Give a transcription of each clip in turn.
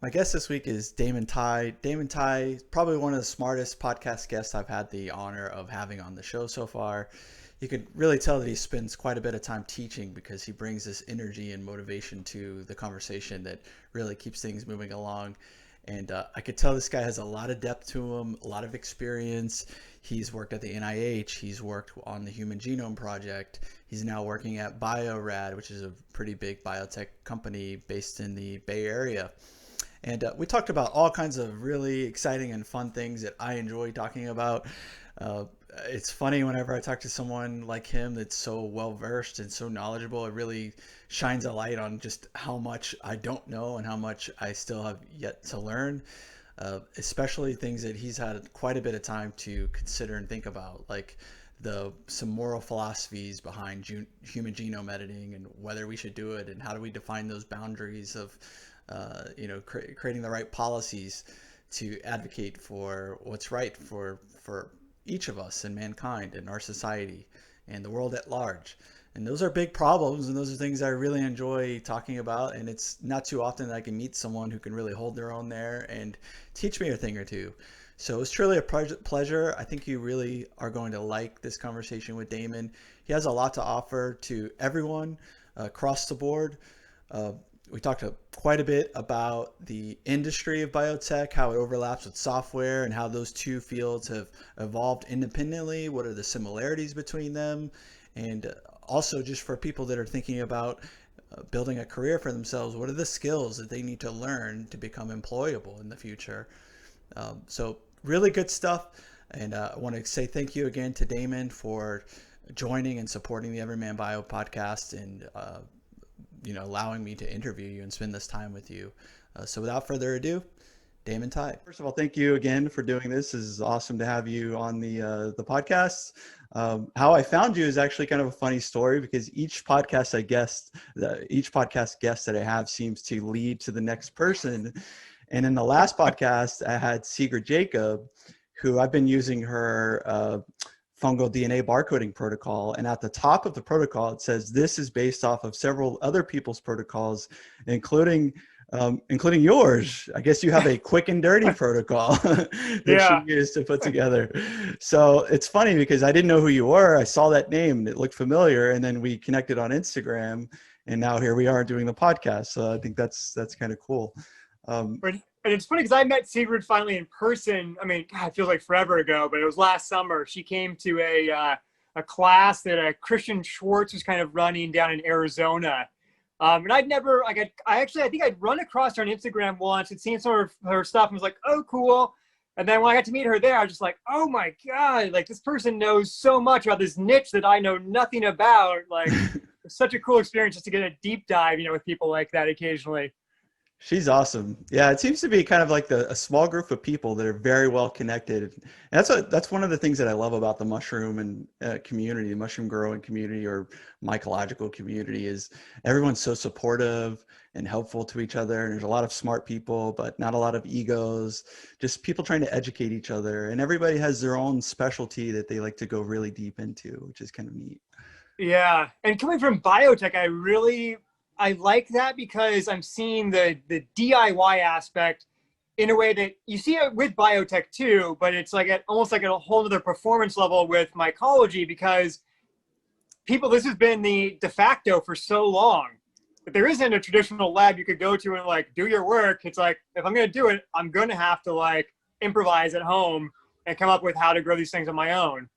My guest this week is Damon Tighe. Damon Tighe, probably one of the smartest podcast guests I've had the honor of having on the show so far. You could really tell that he spends quite a bit of time teaching because he brings this energy and motivation to the conversation that really keeps things moving along. And I could tell this guy has a lot of depth to him, a lot of experience. He's worked at the NIH. He's worked on the Human Genome Project. He's now working at Bio-Rad, which is a pretty big biotech company based in the Bay Area. And we talked about all kinds of really exciting and fun things that I enjoy talking about. It's funny whenever I talk to someone like him that's so well versed and so knowledgeable. It really shines a light on just how much I don't know and how much I still have yet to learn, especially things that he's had quite a bit of time to consider and think about, like some moral philosophies behind human genome editing and whether we should do it and how do we define those boundaries of creating the right policies to advocate for what's right for each of us and mankind and our society and the world at large. And those are big problems, and those are things I really enjoy talking about. And it's not too often that I can meet someone who can really hold their own there and teach me a thing or two. So it's truly a pleasure. I think you really are going to like this conversation with Damon. He has a lot to offer to everyone across the board. We talked quite a bit about the industry of biotech, how it overlaps with software, and how those two fields have evolved independently. What are the similarities between them? And also, just for people that are thinking about building a career for themselves, what are the skills that they need to learn to become employable in the future? So really good stuff. And I want to say thank you again to Damon for joining and supporting the EverymanBio podcast and allowing me to interview you and spend this time with you. So without further ado, Damon Tighe. First of all, thank you again for doing this. This is awesome to have you on the podcast. How I found you is actually kind of a funny story because each podcast guest that I have seems to lead to the next person. And in the last podcast, I had Sigrid Jacob, who I've been using her fungal DNA barcoding protocol. And at the top of the protocol, it says this is based off of several other people's protocols, including yours. I guess you have a quick and dirty protocol that she used to put together. So it's funny because I didn't know who you were. I saw that name, it looked familiar. And then we connected on Instagram, and now here we are doing the podcast. So I think that's kind of cool. And it's funny because I met Sigrid finally in person. I mean, God, it feels like forever ago, but it was last summer. She came to a class that Christian Schwartz was kind of running down in Arizona. And I'd never, I think I'd run across her on Instagram once and seen some of her stuff and was like, oh, cool. And then when I got to meet her there, I was just like, oh my God, like this person knows so much about this niche that I know nothing about. Like it's such a cool experience just to get a deep dive, with people like that occasionally. She's awesome. Yeah, it seems to be kind of like a small group of people that are very well connected. And that's one of the things that I love about the mushroom and community, the mushroom growing community or mycological community, is everyone's so supportive and helpful to each other. And there's a lot of smart people, but not a lot of egos, just people trying to educate each other. And everybody has their own specialty that they like to go really deep into, which is kind of neat. Yeah. And coming from biotech, I like that because I'm seeing the DIY aspect in a way that you see it with biotech too, but it's like almost like at a whole other performance level with mycology because this has been the de facto for so long. But there isn't a traditional lab you could go to and like do your work. It's like, if I'm going to do it, I'm going to have to like improvise at home and come up with how to grow these things on my own.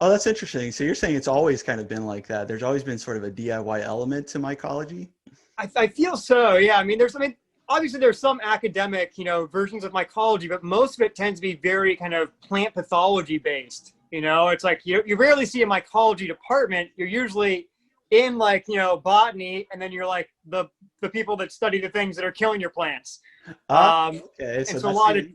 Oh, that's interesting. So you're saying it's always kind of been like that. There's always been sort of a DIY element to mycology? I feel so, yeah. Obviously there's some academic, versions of mycology, but most of it tends to be very kind of plant pathology based. It's like you rarely see a mycology department. You're usually in like, botany, and then you're like the people that study the things that are killing your plants. Okay. So a lot of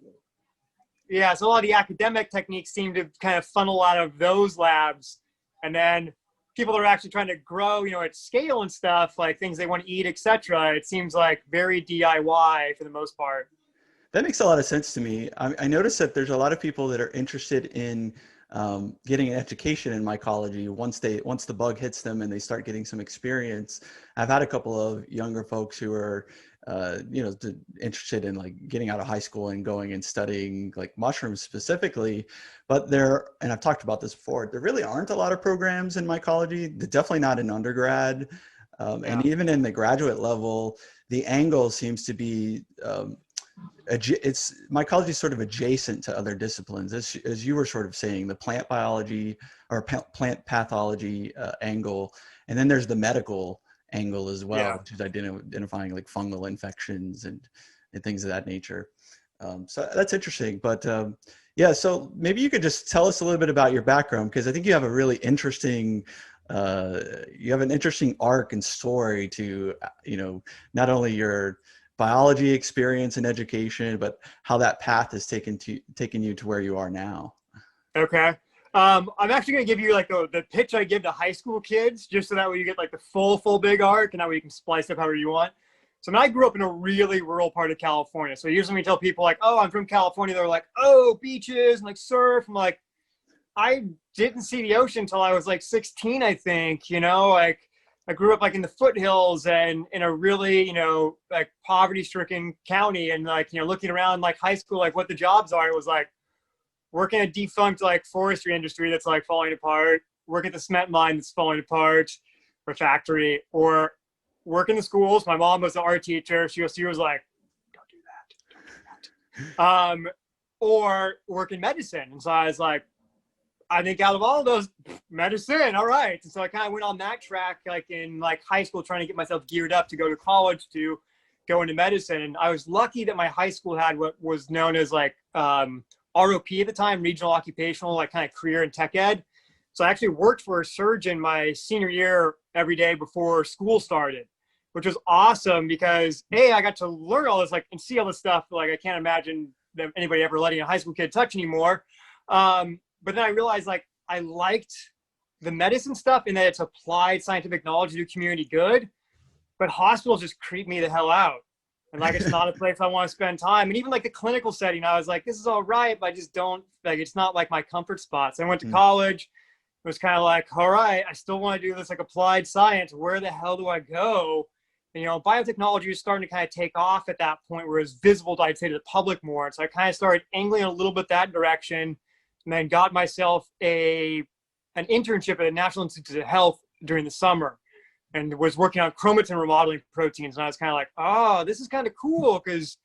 the academic techniques seem to kind of funnel out of those labs. And then people that are actually trying to grow, at scale and stuff, like things they want to eat, etc. It seems like very DIY for the most part. That makes a lot of sense to me. I noticed that there's a lot of people that are interested in getting an education in mycology once the bug hits them and they start getting some experience. I've had a couple of younger folks who are interested in like getting out of high school and going and studying like mushrooms specifically. But and I've talked about this before, there really aren't a lot of programs in mycology. They're definitely not in undergrad. And even in the graduate level, the angle seems to be, mycology is sort of adjacent to other disciplines. As you were sort of saying, the plant biology or plant pathology angle, and then there's the medical angle as well, which is identifying like fungal infections and things of that nature. So that's interesting. But so maybe you could just tell us a little bit about your background, because I think you have a really interesting arc and story to, not only your biology experience and education, but how that path has taken you to where you are now. Okay. I'm actually going to give you like the pitch I give to high school kids, just so that way you get like the full big arc, and that way you can splice up however you want. So I grew up in a really rural part of California. So usually when we tell people like, oh, I'm from California, they're like, oh, beaches and like surf. I'm like, I didn't see the ocean until I was like 16, I think, like I grew up like in the foothills and in a really, like poverty stricken county, and like, looking around like high school, like what the jobs are, it was like work in a defunct like forestry industry that's like falling apart, work at the cement mine that's falling apart, or factory, or work in the schools. My mom was an art teacher. She was like, don't do that. Or work in medicine. And so I was like, I think out of all of those, medicine, all right. And so I kind of went on that track, like in like high school, trying to get myself geared up to go to college to go into medicine. And I was lucky that my high school had what was known as like ROP at the time, regional occupational, like kind of career and tech ed. So I actually worked for a surgeon my senior year every day before school started, which was awesome because I got to learn all this, like, and see all this stuff. Like I can't imagine that anybody ever letting a high school kid touch anymore. But then I realized like I liked the medicine stuff in that it's applied scientific knowledge to do community good, but hospitals just creep me the hell out. And like, it's not a place I want to spend time. And even like the clinical setting, I was like, this is all right, but I just don't, like, it's not like my comfort spot. So I went to college. It was kind of like, all right, I still want to do this like applied science. Where the hell do I go? And, biotechnology was starting to kind of take off at that point where it was visible, I'd say, to the public more. And so I kind of started angling a little bit that direction, and then got myself an internship at the National Institute of Health during the summer, and was working on chromatin remodeling proteins. And I was kind of like, oh, this is kind of cool, because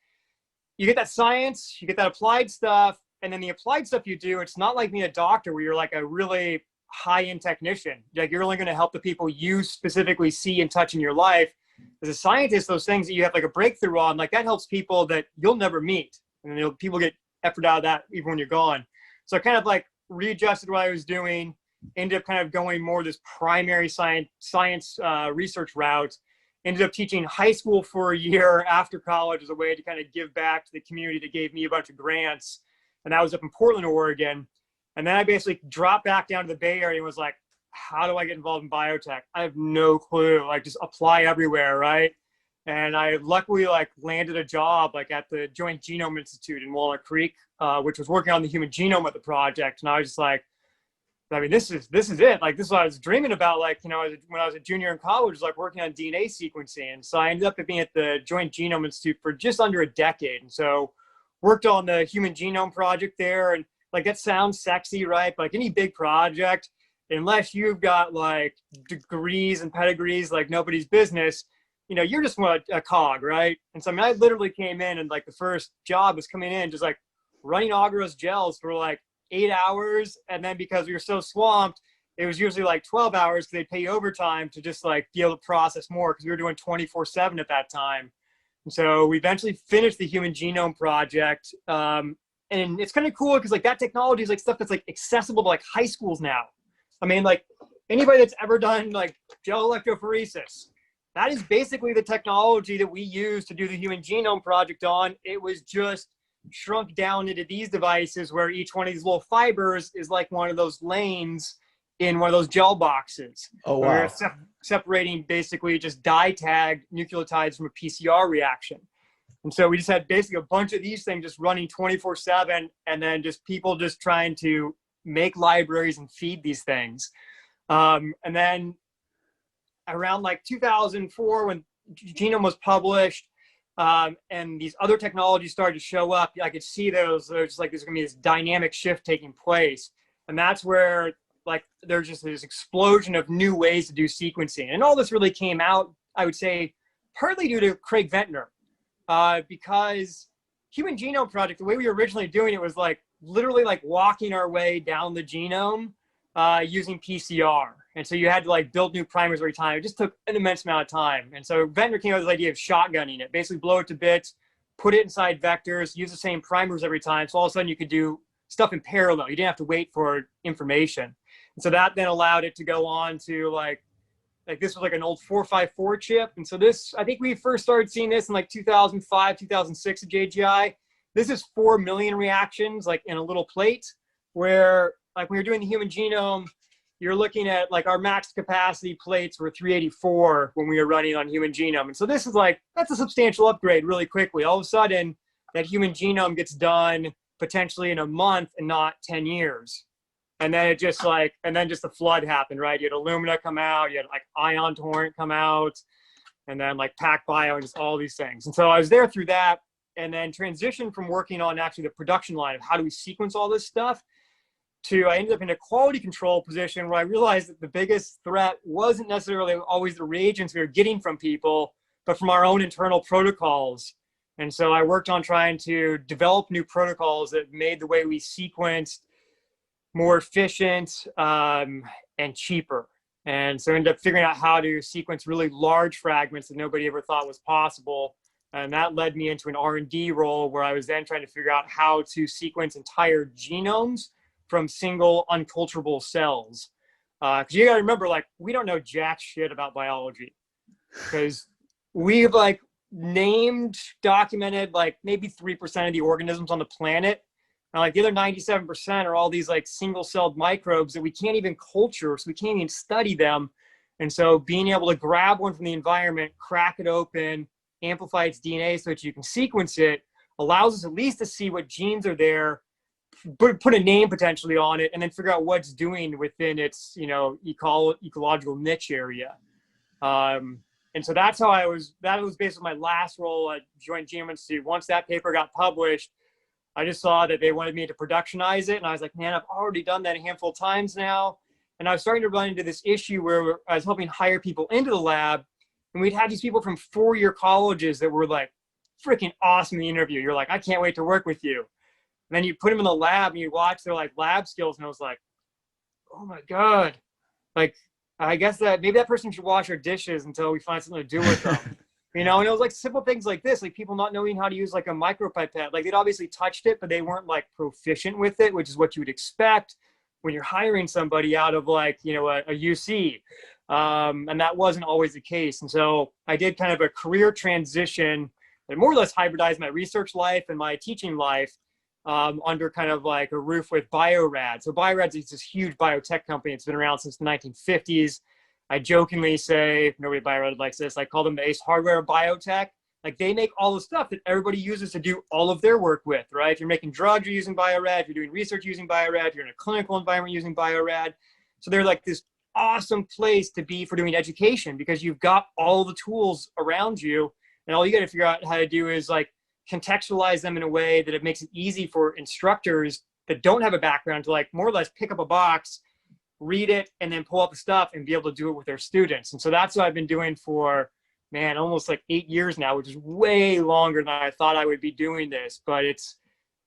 you get that science, you get that applied stuff, and then the applied stuff you do, it's not like being a doctor where you're like a really high-end technician. Like you're only going to help the people you specifically see and touch in your life. As a scientist, those things that you have like a breakthrough on, like that helps people that you'll never meet. And people get effort out of that even when you're gone. So I kind of like readjusted what I was doing, ended up kind of going more this primary science research route, ended up teaching high school for a year after college as a way to kind of give back to the community that gave me a bunch of grants. And that was up in Portland, Oregon. And then I basically dropped back down to the Bay Area and was like, how do I get involved in biotech? I have no clue. Like just apply everywhere, right? And I luckily like landed a job like at the Joint Genome Institute in Walnut Creek, which was working on the human genome of the project. And I was just like, I mean, this is it. Like this is what I was dreaming about. Like, when I was a junior in college, was like working on DNA sequencing. And so I ended up being at the Joint Genome Institute for just under a decade. And so worked on the human genome project there. And like, that sounds sexy, right? But like any big project, unless you've got like degrees and pedigrees, like nobody's business, you're just a cog, right? And so, I mean, I literally came in and like the first job was coming in, just like running agarose gels for like 8 hours. And then because we were so swamped, it was usually like 12 hours because they'd pay you overtime to just like be able to process more, because we were doing 24/7 at that time. And so we eventually finished the human genome project. And it's kind of cool because like that technology is like stuff that's like accessible to like high schools now. I mean, like anybody that's ever done like gel electrophoresis, that is basically the technology that we use to do the human genome project on. It was just shrunk down into these devices where each one of these little fibers is like one of those lanes in one of those gel boxes. Oh, wow. Where we're separating basically just dye tagged nucleotides from a PCR reaction. And so we just had basically a bunch of these things just running 24/7, and then just people just trying to make libraries and feed these things. And then around like 2004, when Genome was published, and these other technologies started to show up, I could see there's like there's gonna be this dynamic shift taking place. And that's where like there's just this explosion of new ways to do sequencing. And all this really came out, I would say, partly due to Craig Ventnor, because Human Genome Project, the way we were originally doing it was like literally like walking our way down the genome using PCR. And so you had to like build new primers every time. It just took an immense amount of time. And so Ventnor came up with this idea of shotgunning it, basically blow it to bits, put it inside vectors, use the same primers every time. So all of a sudden you could do stuff in parallel. You didn't have to wait for information. And so that then allowed it to go on to like this was like an old 454 chip. And so this, I think we first started seeing this in like 2005, 2006 at JGI. This is 4 million reactions like in a little plate, where like when you're doing the human genome, you're looking at like our max capacity plates were 384 when we were running on human genome. And so this is like, that's a substantial upgrade really quickly. All of a sudden that human genome gets done potentially in a month and not 10 years. And then it just like, and then just the flood happened, right? You had Illumina come out, you had like Ion Torrent come out, and then like PacBio and just all these things. And so I was there through that, and then transitioned from working on actually the production line of how do we sequence all this stuff to I ended up in a quality control position where I realized that the biggest threat wasn't necessarily always the reagents we were getting from people, but from our own internal protocols. And so I worked on trying to develop new protocols that made the way we sequenced more efficient and cheaper. And so I ended up figuring out how to sequence really large fragments that nobody ever thought was possible. And that led me into an R&D role where I was then trying to figure out how to sequence entire genomes from single unculturable cells. Because you gotta remember, like, we don't know jack shit about biology. Because we've like named, documented like maybe 3% of the organisms on the planet. And like the other 97% are all these like single-celled microbes that we can't even culture, so we can't even study them. And so being able to grab one from the environment, crack it open, amplify its DNA so that you can sequence it, allows us at least to see what genes are there, put a name potentially on it, and then figure out what's doing within its, you know, ecological niche area. And so that's how that was basically my last role at Joint Genome Institute. Once that paper got published, I just saw that they wanted me to productionize it. And I was like, man, I've already done that a handful of times now. And I was starting to run into this issue where I was helping hire people into the lab. And we'd have these people from four-year colleges that were like freaking awesome in the interview. You're like, I can't wait to work with you. And then you put them in the lab and you watch their like lab skills. And I was like, oh my God. Like, I guess that maybe that person should wash our dishes until we find something to do with them. You know, and it was like simple things like this, like people not knowing how to use like a micropipette. Like they'd obviously touched it, but they weren't like proficient with it, which is what you would expect when you're hiring somebody out of like, you know, a UC. And that wasn't always the case. And so I did kind of a career transition that more or less hybridized my research life and my teaching life under kind of like a roof with Bio-Rad. So Bio-Rad is this huge biotech company. It's been around since the 1950s. I jokingly say, nobody at Bio-Rad likes this, I call them the Ace Hardware of biotech. Like they make all the stuff that everybody uses to do all of their work with, right? If you're making drugs, you're using Bio-Rad. If you're doing research using Bio-Rad, if you're in a clinical environment using Bio-Rad. So they're like this awesome place to be for doing education because you've got all the tools around you and all you got to figure out how to do is like contextualize them in a way that it makes it easy for instructors that don't have a background to like more or less pick up a box, read it, and then pull up the stuff and be able to do it with their students. And so that's what I've been doing for, man, almost like 8 years now, which is way longer than I thought I would be doing this. But it's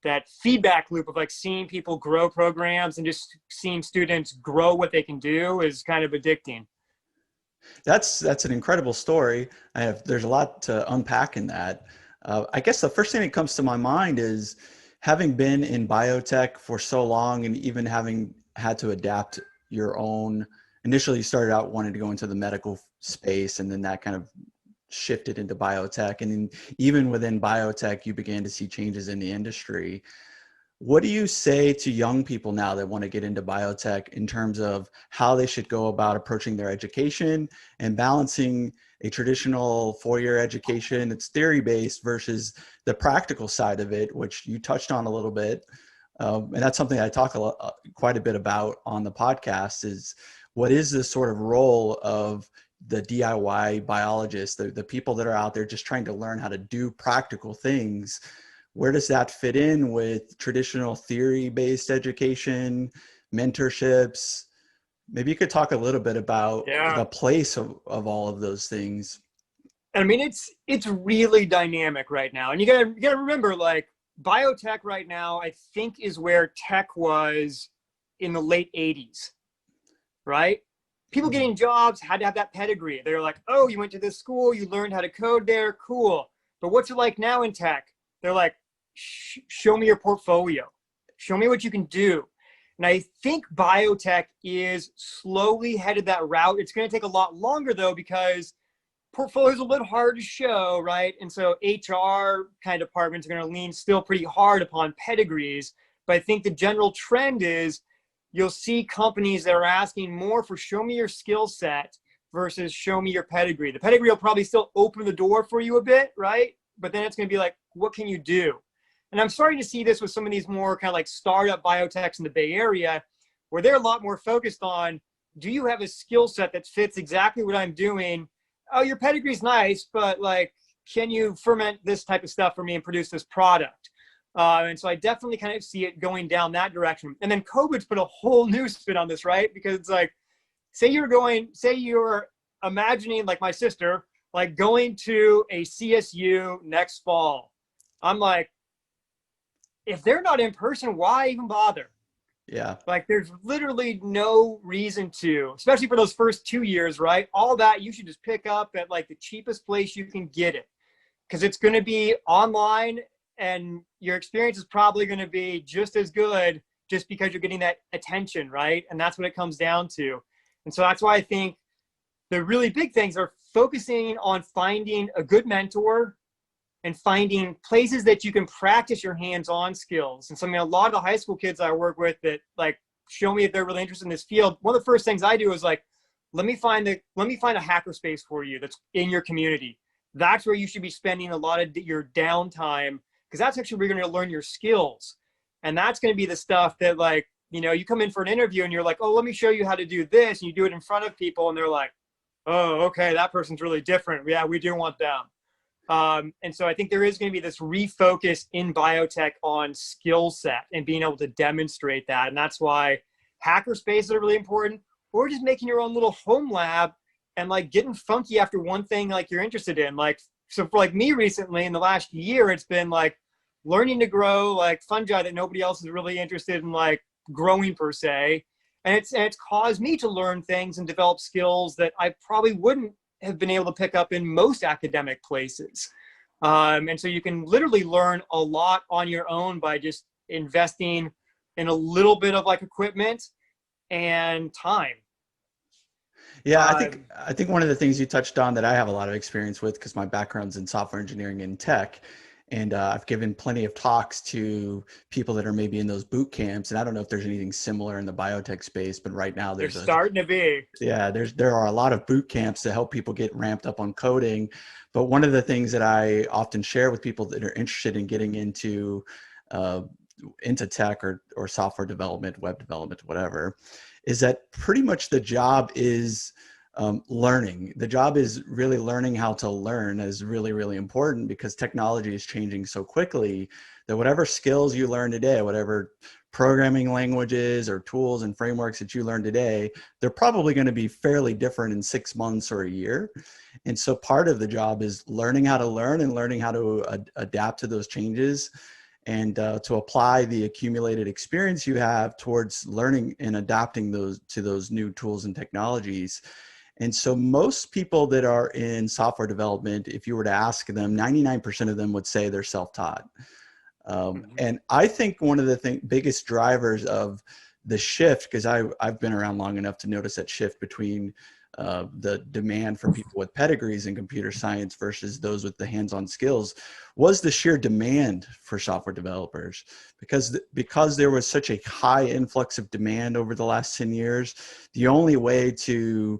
that feedback loop of like seeing people grow programs and just seeing students grow what they can do is kind of addicting. That's an incredible story. There's a lot to unpack in that. I guess the first thing that comes to my mind is having been in biotech for so long and even having had to adapt your own. Initially you started out wanting to go into the medical space, and then that kind of shifted into biotech. And then even within biotech, you began to see changes in the industry. What do you say to young people now that want to get into biotech in terms of how they should go about approaching their education and balancing a traditional four-year education, it's theory-based, versus the practical side of it, which you touched on a little bit? And that's something I talk quite a bit about on the podcast, is what is this sort of role of the DIY biologists, the people that are out there just trying to learn how to do practical things. Where does that fit in with traditional theory-based education, mentorships? Maybe you could talk a little bit about Yeah. the place of all of those things. I mean, it's really dynamic right now. And you gotta remember, like, biotech right now, I think, is where tech was in the late 80s, right? People getting jobs had to have that pedigree. They're like, oh, you went to this school, you learned how to code there, cool. But what's it like now in tech? They're like, show me your portfolio. Show me what you can do. And I think biotech is slowly headed that route. It's going to take a lot longer, though, because portfolio is a little hard to show, right? And so HR kind of departments are going to lean still pretty hard upon pedigrees. But I think the general trend is you'll see companies that are asking more for show me your skill set versus show me your pedigree. The pedigree will probably still open the door for you a bit, right? But then it's going to be like, what can you do? And I'm starting to see this with some of these more kind of like startup biotechs in the Bay Area, where they're a lot more focused on, do you have a skill set that fits exactly what I'm doing? Oh, your pedigree's nice, but like, can you ferment this type of stuff for me and produce this product? And so I definitely kind of see it going down that direction. And then COVID's put a whole new spin on this, right? Because it's like, say you're imagining, like my sister, like going to a CSU next fall. I'm like, if they're not in person, why even bother? Yeah. Like, there's literally no reason to, especially for those first 2 years, right? All that you should just pick up at like the cheapest place you can get it, because it's going to be online and your experience is probably going to be just as good just because you're getting that attention, right? And that's what it comes down to. And so that's why I think the really big things are focusing on finding a good mentor and finding places that you can practice your hands-on skills. And so, I mean, a lot of the high school kids I work with that like show me if they're really interested in this field, one of the first things I do is like, let me find a hackerspace for you that's in your community. That's where you should be spending a lot of your downtime, because that's actually where you're going to learn your skills. And that's going to be the stuff that, like, you know, you come in for an interview and you're like, oh, let me show you how to do this. And you do it in front of people and they're like, oh, okay, that person's really different. Yeah, we do want them. And so I think there is going to be this refocus in biotech on skill set and being able to demonstrate that. And that's why hacker spaces are really important, or just making your own little home lab and like getting funky after one thing like you're interested in. Like, so for like me recently in the last year, it's been like learning to grow like fungi that nobody else is really interested in like growing per se. And it's caused me to learn things and develop skills that I probably wouldn't have been able to pick up in most academic places. And so you can literally learn a lot on your own by just investing in a little bit of like equipment and time. Yeah, I think one of the things you touched on that I have a lot of experience with, because my background's in software engineering and tech, and I've given plenty of talks to people that are maybe in those boot camps, and I don't know if there's anything similar in the biotech space, but right now They're starting to be. Yeah, there are a lot of boot camps to help people get ramped up on coding. But one of the things that I often share with people that are interested in getting into tech or software development, web development, whatever, is that pretty much the job is learning. The job is really learning how to learn is really, really important, because technology is changing so quickly that whatever skills you learn today, whatever programming languages or tools and frameworks that you learn today, they're probably going to be fairly different in 6 months or a year. And so part of the job is learning how to learn and learning how to adapt to those changes, and to apply the accumulated experience you have towards learning and adapting those new tools and technologies. And so most people that are in software development, if you were to ask them, 99% of them would say they're self-taught. And I think one of the biggest drivers of the shift, because I've been around long enough to notice that shift between the demand for people with pedigrees in computer science versus those with the hands-on skills, was the sheer demand for software developers. Because there was such a high influx of demand over the last 10 years, the only way to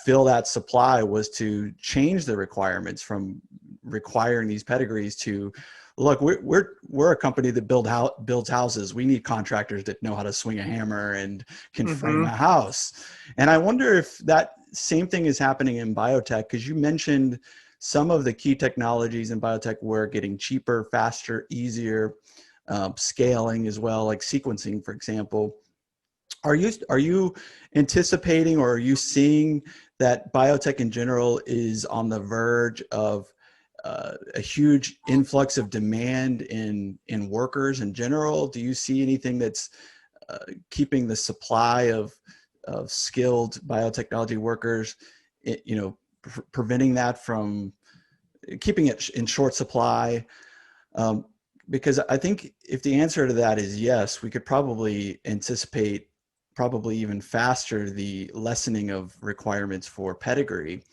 fill that supply was to change the requirements from requiring these pedigrees to, look, we're a company that builds houses. We need contractors that know how to swing a hammer and can frame Mm-hmm. a house. And I wonder if that same thing is happening in biotech, because you mentioned some of the key technologies in biotech were getting cheaper, faster, easier, scaling as well, like sequencing, for example. Are you anticipating, or are you seeing that biotech in general is on the verge of a huge influx of demand in workers in general? Do you see anything that's keeping the supply of skilled biotechnology workers, preventing that from keeping it in short supply? Um, because I think if the answer to that is yes, we could probably anticipate probably even faster the lessening of requirements for pedigree.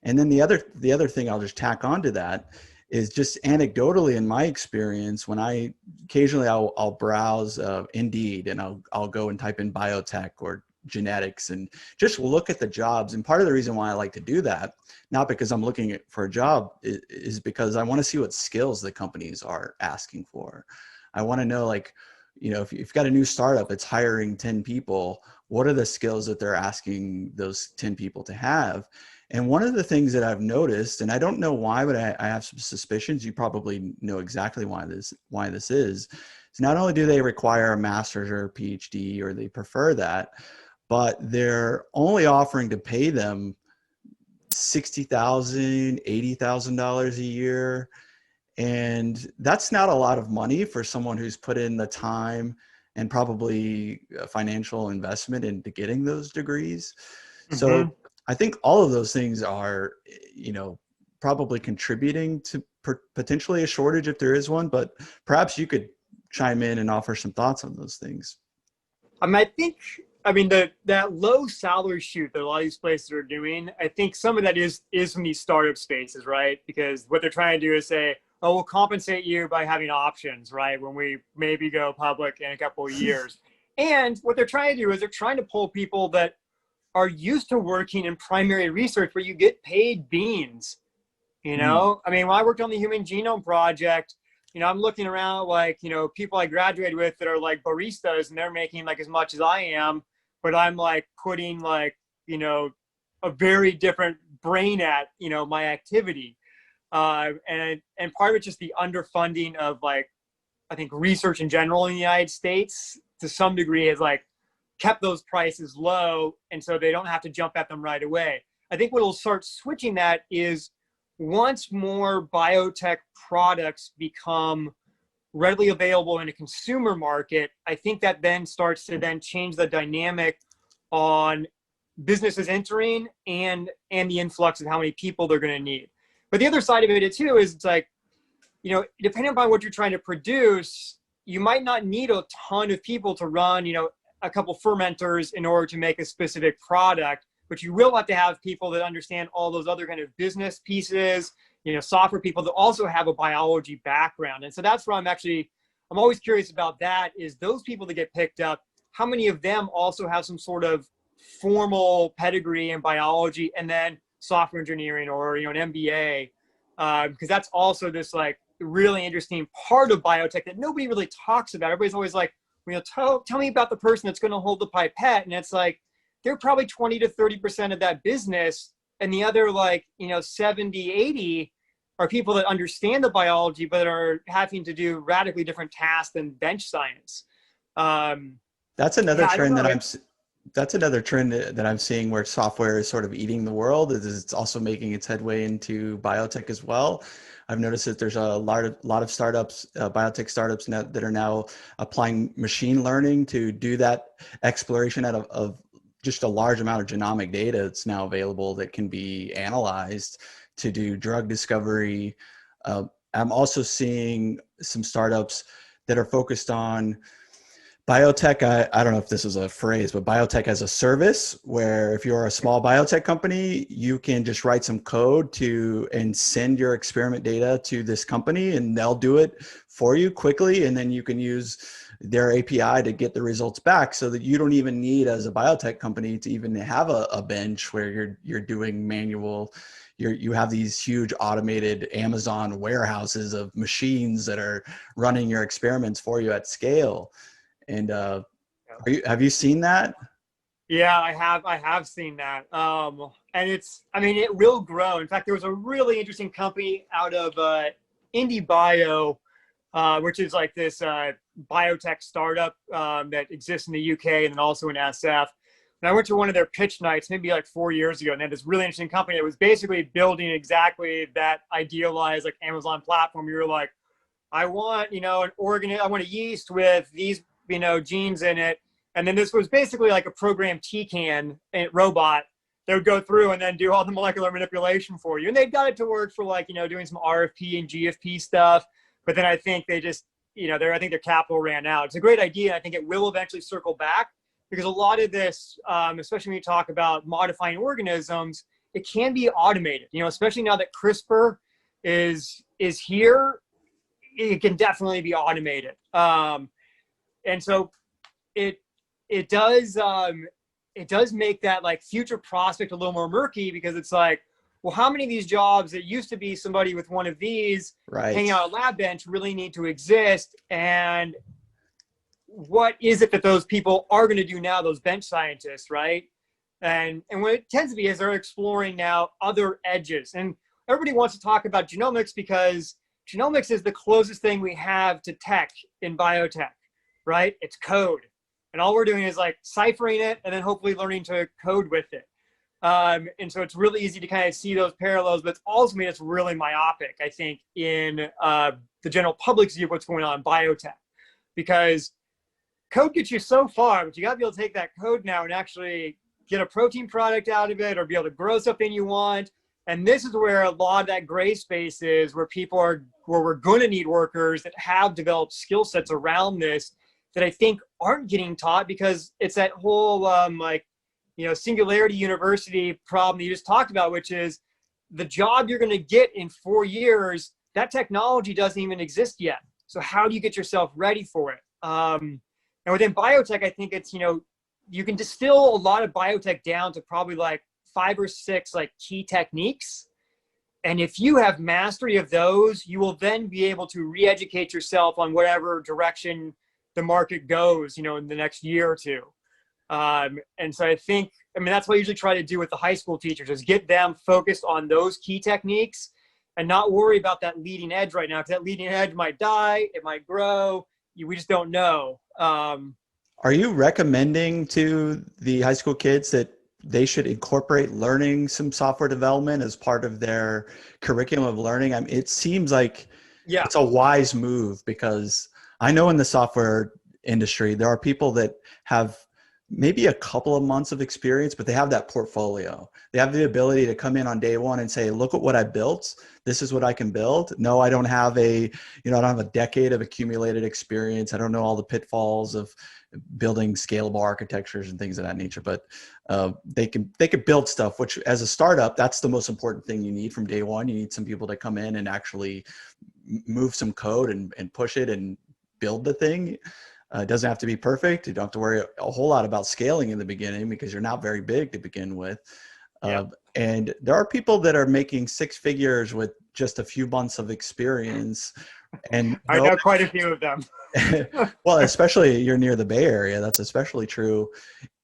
And then the other thing I'll just tack onto that is just anecdotally in my experience, when I occasionally I'll browse Indeed, and I'll go and type in biotech or genetics and just look at the jobs. And part of the reason why I like to do that, not because I'm looking for a job, is because I want to see what skills the companies are asking for. I want to know, like, if you've got a new startup, it's hiring 10 people, what are the skills that they're asking those 10 people to have? And one of the things that I've noticed, and I don't know why, but I have some suspicions, you probably know exactly why this is not only do they require a master's or a PhD, or they prefer that, but they're only offering to pay them $60,000, $80,000 a year. And that's not a lot of money for someone who's put in the time and probably a financial investment into getting those degrees. Mm-hmm. So I think all of those things are, probably contributing to potentially a shortage if there is one, but perhaps you could chime in and offer some thoughts on those things. I mean, that low salary shoot that a lot of these places are doing, I think some of that is from these startup spaces, right? Because what they're trying to do is say, oh, we'll compensate you by having options, right? When we maybe go public in a couple of years. And what they're trying to do is they're trying to pull people that are used to working in primary research where you get paid beans. Mm. I mean, when I worked on the Human Genome Project, I'm looking around like, people I graduated with that are like baristas and they're making like as much as I am, but I'm like putting like, a very different brain at, my activity. And part of it's just the underfunding of like, I think research in general in the United States to some degree has like kept those prices low. And so they don't have to jump at them right away. I think what will start switching that is once more biotech products become readily available in a consumer market, I think that then starts to then change the dynamic on businesses entering and the influx of how many people they're going to need. But the other side of it too is it's like, depending upon what you're trying to produce, you might not need a ton of people to run, a couple fermenters in order to make a specific product, but you will have to have people that understand all those other kind of business pieces, software people that also have a biology background. And so that's where I'm always curious about that, is those people that get picked up, how many of them also have some sort of formal pedigree in biology and then software engineering or, an MBA, because that's also this like really interesting part of biotech that nobody really talks about. Everybody's always like, tell me about the person that's going to hold the pipette. And it's like, they're probably 20 to 30% of that business. And the other 70, 80 are people that understand the biology, but are having to do radically different tasks than bench science. That's another Yeah, I don't trend know. that's another trend that I'm seeing, where software is sort of eating the world. It's also making its headway into biotech as well. I've noticed that there's a lot of startups, biotech startups now, that are now applying machine learning to do that exploration out of just a large amount of genomic data that's now available that can be analyzed to do drug discovery. I'm also seeing some startups that are focused on biotech. I don't know if this is a phrase, but biotech as a service, where if you're a small biotech company, you can just write some code and send your experiment data to this company, and they'll do it for you quickly. And then you can use their API to get the results back, so that you don't even need, as a biotech company, to even have a bench where you're doing manual, you have these huge automated Amazon warehouses of machines that are running your experiments for you at scale. And have you seen that? Yeah, I have seen that. And I mean, it will grow. In fact, there was a really interesting company out of EverymanBio, which is like this biotech startup that exists in the UK and then also in SF. And I went to one of their pitch nights maybe like 4 years ago, and they had this really interesting company that was basically building exactly that idealized like Amazon platform. You were like, I want, I want a yeast with these, genes in it. And then this was basically like a programmed T-can robot that would go through and then do all the molecular manipulation for you. And they got it to work for like, doing some RFP and GFP stuff. But then I think they just, I think their capital ran out. It's a great idea. I think it will eventually circle back, because a lot of this, especially when you talk about modifying organisms, it can be automated, especially now that CRISPR is here, it can definitely be automated. And so it does make that like future prospect a little more murky, because it's like, well, how many of these jobs that used to be somebody with one of these hanging out at a lab bench really need to exist? And what is it that those people are going to do now, those bench scientists, right? And what it tends to be is they're exploring now other edges. And everybody wants to talk about genomics because genomics is the closest thing we have to tech in biotech, right? It's code. And all we're doing is like ciphering it and then hopefully learning to code with it. And so it's really easy to kind of see those parallels, but ultimately it's really myopic, I think, in the general public's view of what's going on in biotech. Because code gets you so far, but you got to be able to take that code now and actually get a protein product out of it, or be able to grow something you want. And this is where a lot of that gray space is, where we're going to need workers that have developed skill sets around this that I think aren't getting taught, because it's that whole singularity university problem that you just talked about, which is the job you're going to get in 4 years, that technology doesn't even exist yet. So how do you get yourself ready for it? And within biotech, I think it's, you can distill a lot of biotech down to probably like 5 or 6 like key techniques. And if you have mastery of those, you will then be able to re-educate yourself on whatever direction the market goes, in the next year or two. And so I think, that's what I usually try to do with the high school teachers, is get them focused on those key techniques and not worry about that leading edge right now, because that leading edge might die, it might grow. We just don't know. Are you recommending to the high school kids that they should incorporate learning some software development as part of their curriculum of learning? It seems like it's a wise move, because I know in the software industry, there are people that have maybe a couple of months of experience, but they have that portfolio. They have the ability to come in on day one and say, look at what I built. This is what I can build. No, I don't have I don't have a decade of accumulated experience. I don't know all the pitfalls of building scalable architectures and things of that nature, but they could build stuff, which as a startup, that's the most important thing you need from day one. You need some people to come in and actually move some code and push it and build the thing. It doesn't have to be perfect. You don't have to worry a whole lot about scaling in the beginning, because you're not very big to begin with. And there are people that are making 6 figures with just a few months of experience. And I know quite a few of them. Well, especially you're near the Bay Area, that's especially true.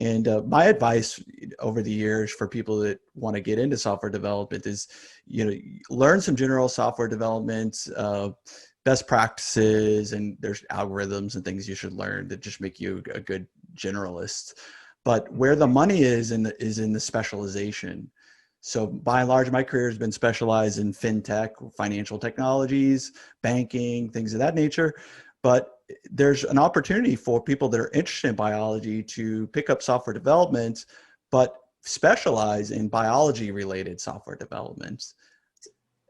And my advice over the years for people that want to get into software development is, learn some general software development, best practices, and there's algorithms and things you should learn that just make you a good generalist. But where the money is in the specialization. So by and large, my career has been specialized in fintech, financial technologies, banking, things of that nature. But there's an opportunity for people that are interested in biology to pick up software development, but specialize in biology-related software development.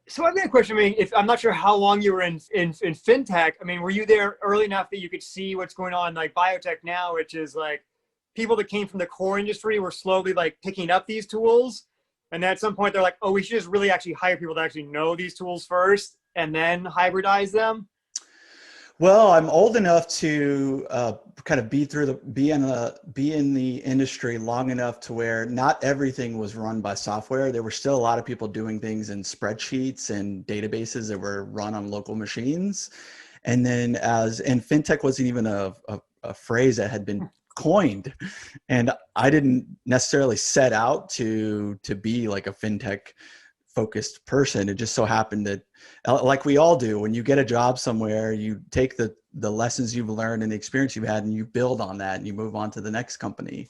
So I've got a question. If I'm not sure how long you were in fintech. Were you there early enough that you could see what's going on like biotech now, which is like people that came from the core industry were slowly like picking up these tools, and then at some point they're like, oh, we should just really actually hire people that actually know these tools first and then hybridize them? Well, I'm old enough to kind of be in the industry long enough to where not everything was run by software. There were still a lot of people doing things in spreadsheets and databases that were run on local machines. And then and fintech wasn't even a phrase that had been coined. And I didn't necessarily set out to be like a fintech focused person. It just so happened that, like we all do, when you get a job somewhere, you take the lessons you've learned and the experience you've had, and you build on that, and you move on to the next company.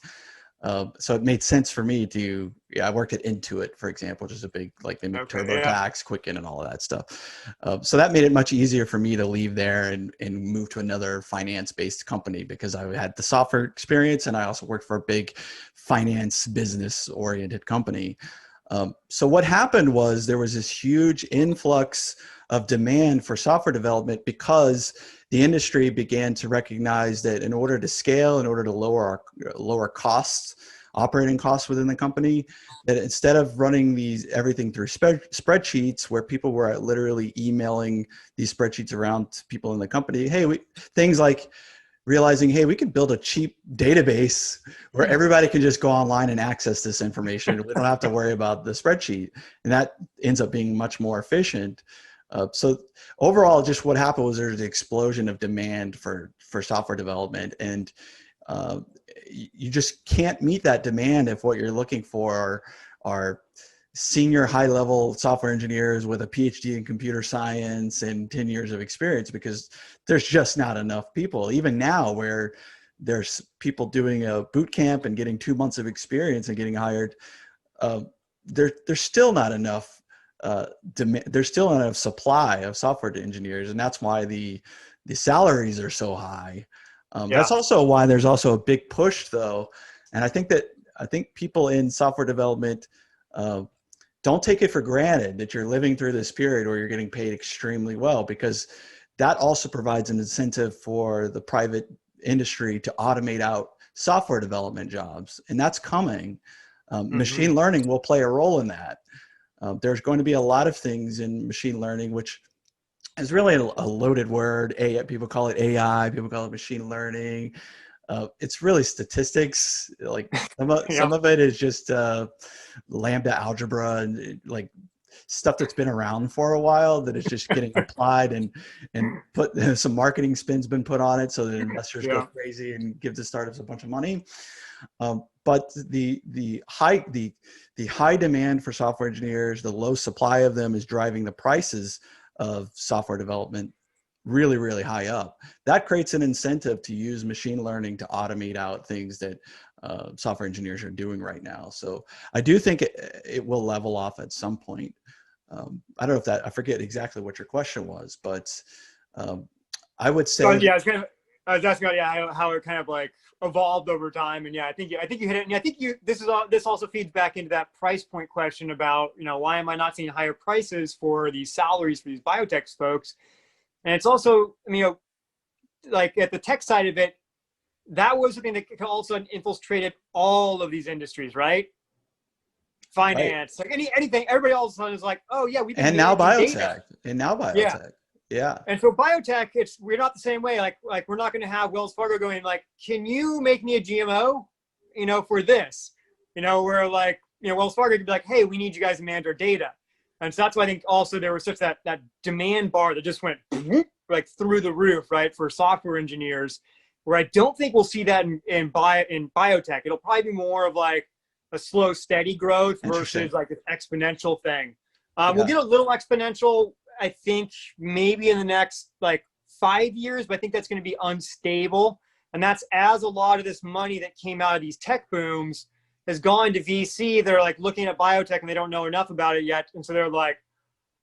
So it made sense for me to, yeah, I worked at Intuit, for example, which is a big, like they make Okay, yeah. TurboTax, Quicken, and all of that stuff. So that made it much easier for me to leave there and move to another finance-based company because I had the software experience and I also worked for a big finance business-oriented company. So what happened was there was this huge influx of demand for software development because the industry began to recognize that in order to scale, in order to lower costs, operating costs within the company, that instead of running everything through spreadsheets where people were literally emailing these spreadsheets around to people in the company, hey, things like realizing, hey, we could build a cheap database where everybody can just go online and access this information. We don't have to worry about the spreadsheet. And that ends up being much more efficient. So overall, just what happened was there's an explosion of demand for software development. And you just can't meet that demand if what you're looking for are senior high-level software engineers with a PhD in computer science and 10 years of experience, because there's just not enough people. Even now, where there's people doing a boot camp and getting 2 months of experience and getting hired, there's still not enough demand. There's still not enough supply of software engineers, and that's why the salaries are so high. That's also why there's also a big push, though, and I think people in software development don't take it for granted that you're living through this period where you're getting paid extremely well, because that also provides an incentive for the private industry to automate out software development jobs. And that's coming. Machine learning will play a role in that. There's going to be a lot of things in machine learning, which is really a loaded word. People call it AI, people call it machine learning. It's really statistics. Like some of it is just lambda algebra and like stuff that's been around for a while that is just getting applied and put some marketing spin's been put on it so that investors go crazy and give the startups a bunch of money. But the high demand for software engineers, the low supply of them, is driving the prices of software development really, really high up. That creates an incentive to use machine learning to automate out things that software engineers are doing right now. So I do think it will level off at some point. I don't know if I forget exactly what your question was, but I would say. Yeah, I was asking about how it kind of like evolved over time, and I think you hit it, and I think this also feeds back into that price point question about why am I not seeing higher prices for these salaries for these biotech folks. And it's also, like at the tech side of it, that was something that also infiltrated all of these industries, right? Finance, right. Like anything, everybody all of a sudden is like, oh yeah, we've been and now biotech, yeah. And so biotech, we're not the same way. Like we're not going to have Wells Fargo going like, can you make me a GMO, for this, where like, Wells Fargo could be like, hey, we need you guys to manage our data. And so that's why I think also there was such that demand bar that just went like through the roof, right, for software engineers, where I don't think we'll see that in biotech. It'll probably be more of like a slow, steady growth versus like an exponential thing. We'll get a little exponential, I think, maybe in the next like 5 years, but I think that's going to be unstable. And that's as a lot of this money that came out of these tech booms has gone to VC. They're like looking at biotech and they don't know enough about it yet. And so they're like,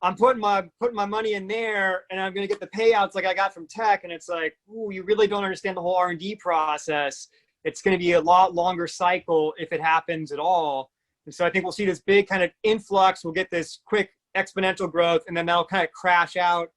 I'm putting my money in there and I'm going to get the payouts like I got from tech. And it's like, ooh, you really don't understand the whole R&D process. It's going to be a lot longer cycle if it happens at all. And so I think we'll see this big kind of influx. We'll get this quick exponential growth, and then that'll kind of crash out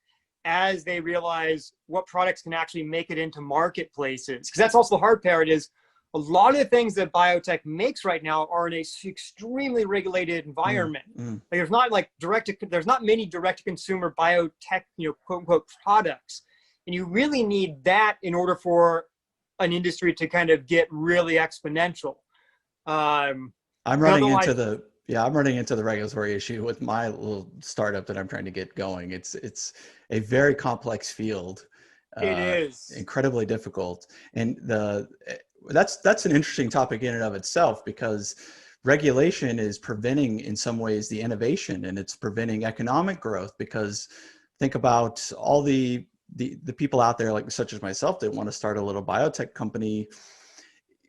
as they realize what products can actually make it into marketplaces. Because that's also the hard part, is a lot of the things that biotech makes right now are in a extremely regulated environment. Like there's not many direct to consumer biotech, quote unquote products. And you really need that in order for an industry to kind of get really exponential. I'm running Otherwise, into the I'm running into the regulatory issue with my little startup that I'm trying to get going. It's a very complex field, it is. incredibly difficult, and that's an interesting topic in and of itself, because regulation is preventing in some ways the innovation, and it's preventing economic growth. Because think about all the people out there, like such as myself, that want to start a little biotech company.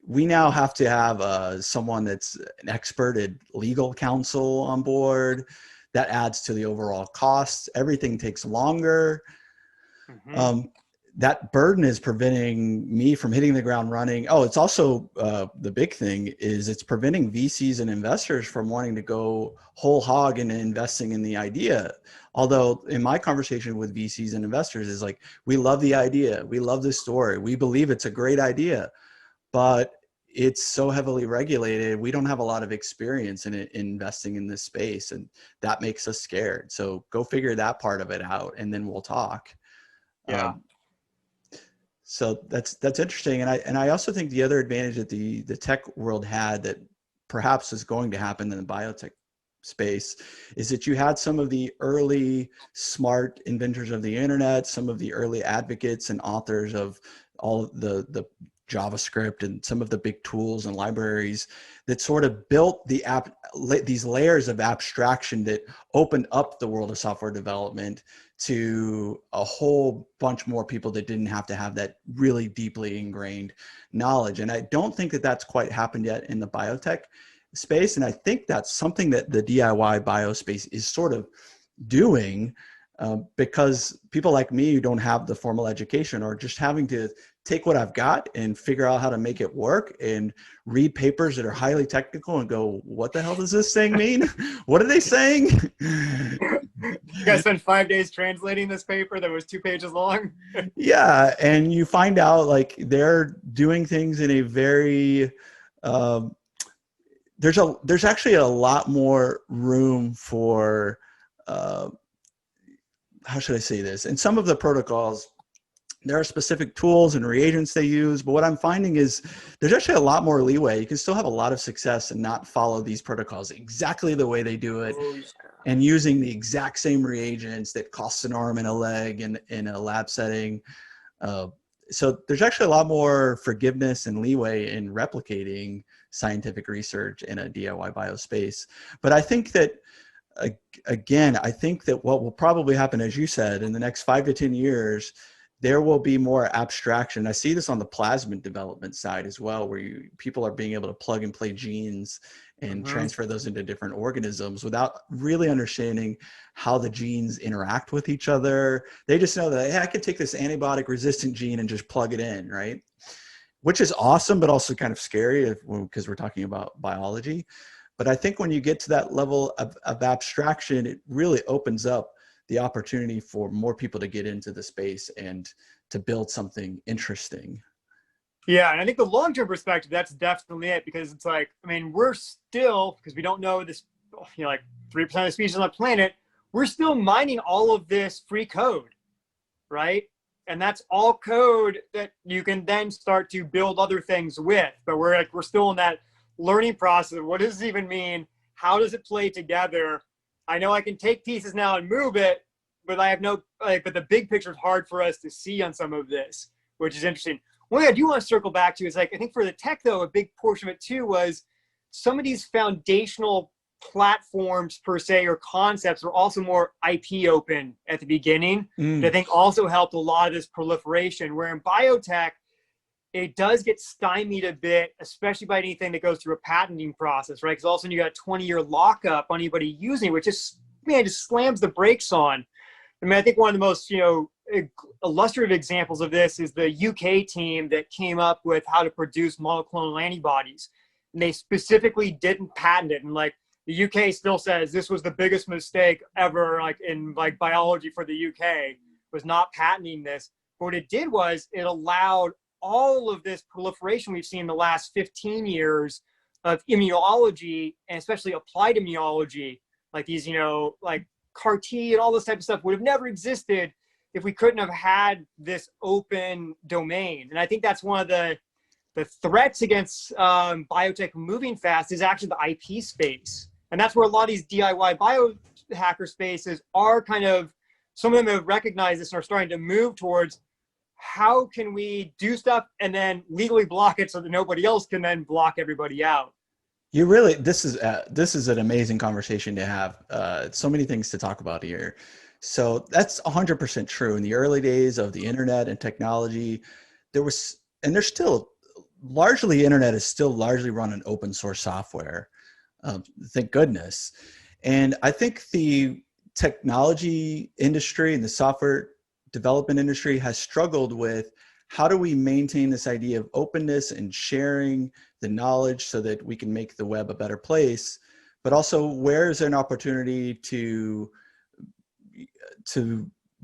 We now have to have someone that's an expert at legal counsel on board. That adds to the overall costs. Everything takes longer. Mm-hmm. That burden is preventing me from hitting the ground running. Oh, it's also the big thing is it's preventing VCs and investors from wanting to go whole hog into investing in the idea. Although in my conversation with VCs and investors is like, we love the idea. We love this story. We believe it's a great idea, but it's so heavily regulated. We don't have a lot of experience in investing in this space, and that makes us scared. So go figure that part of it out, and then we'll talk. Yeah. So that's interesting, and I also think the other advantage that the tech world had that perhaps is going to happen in the biotech space is that you had some of the early smart inventors of the internet, some of the early advocates and authors of all the JavaScript and some of the big tools and libraries that sort of built these layers of abstraction that opened up the world of software development to a whole bunch more people that didn't have to have that really deeply ingrained knowledge. And I don't think that that's quite happened yet in the biotech space. And I think that's something that the DIY bio space is sort of doing, because people like me who don't have the formal education are just having to take what I've got and figure out how to make it work and read papers that are highly technical and go, what the hell does this thing mean? What are they saying? You guys spent 5 days translating this paper that was 2 pages long. Yeah, and you find out like they're doing things in a very there's actually a lot more room for how should I say this? In some of the protocols, there are specific tools and reagents they use, but what I'm finding is there's actually a lot more leeway. You can still have a lot of success and not follow these protocols exactly the way they do it, and using the exact same reagents that costs an arm and a leg in a lab setting. So there's actually a lot more forgiveness and leeway in replicating scientific research in a DIY bio space. But I think that, again, I think that what will probably happen, as you said, in the next 5 to 10 years, there will be more abstraction. I see this on the plasmid development side as well, where people are being able to plug and play genes and transfer those into different organisms without really understanding how the genes interact with each other. They just know that, hey, I could take this antibiotic resistant gene and just plug it in, right? Which is awesome, but also kind of scary because we're talking about biology. But I think when you get to that level of abstraction, it really opens up the opportunity for more people to get into the space and to build something interesting. Yeah, and I think the long-term perspective, that's definitely it, because it's like, I mean, we're still, because we don't know this, like 3% of the species on the planet, we're still mining all of this free code, right? And that's all code that you can then start to build other things with. But we're still in that learning process of what does this even mean? How does it play together? I know I can take pieces now and move it, but I have no, but the big picture is hard for us to see on some of this, which is interesting. One thing I do want to circle back to is I think for the tech though, a big portion of it too was some of these foundational platforms per se, or concepts, were also more IP open at the beginning. That I think also helped a lot of this proliferation, where in biotech, it does get stymied a bit, especially by anything that goes through a patenting process, right? Because all of a sudden you got a 20-year lockup on anybody using it, which just, just slams the brakes on. I mean, I think one of the most, illustrative examples of this is the UK team that came up with how to produce monoclonal antibodies. And they specifically didn't patent it. And like the UK still says this was the biggest mistake ever, like in like biology for the UK, was not patenting this. But what it did was it allowed all of this proliferation we've seen in the last 15 years of immunology, and especially applied immunology, like these, like CAR T and all this type of stuff would have never existed if we couldn't have had this open domain. And I think that's one of the threats against biotech moving fast is actually the IP space. And that's where a lot of these DIY biohacker spaces are kind of, some of them have recognized this and are starting to move towards how can we do stuff and then legally block it so that nobody else can then block everybody out. You really, this is an amazing conversation to have. So many things to talk about here. So that's 100% true. In the early days of the internet and technology, there was, and there's still, largely internet is still largely run on open source software. Thank goodness. And I think the technology industry and the software development industry has struggled with how do we maintain this idea of openness and sharing the knowledge so that we can make the web a better place, but also where is there an opportunity to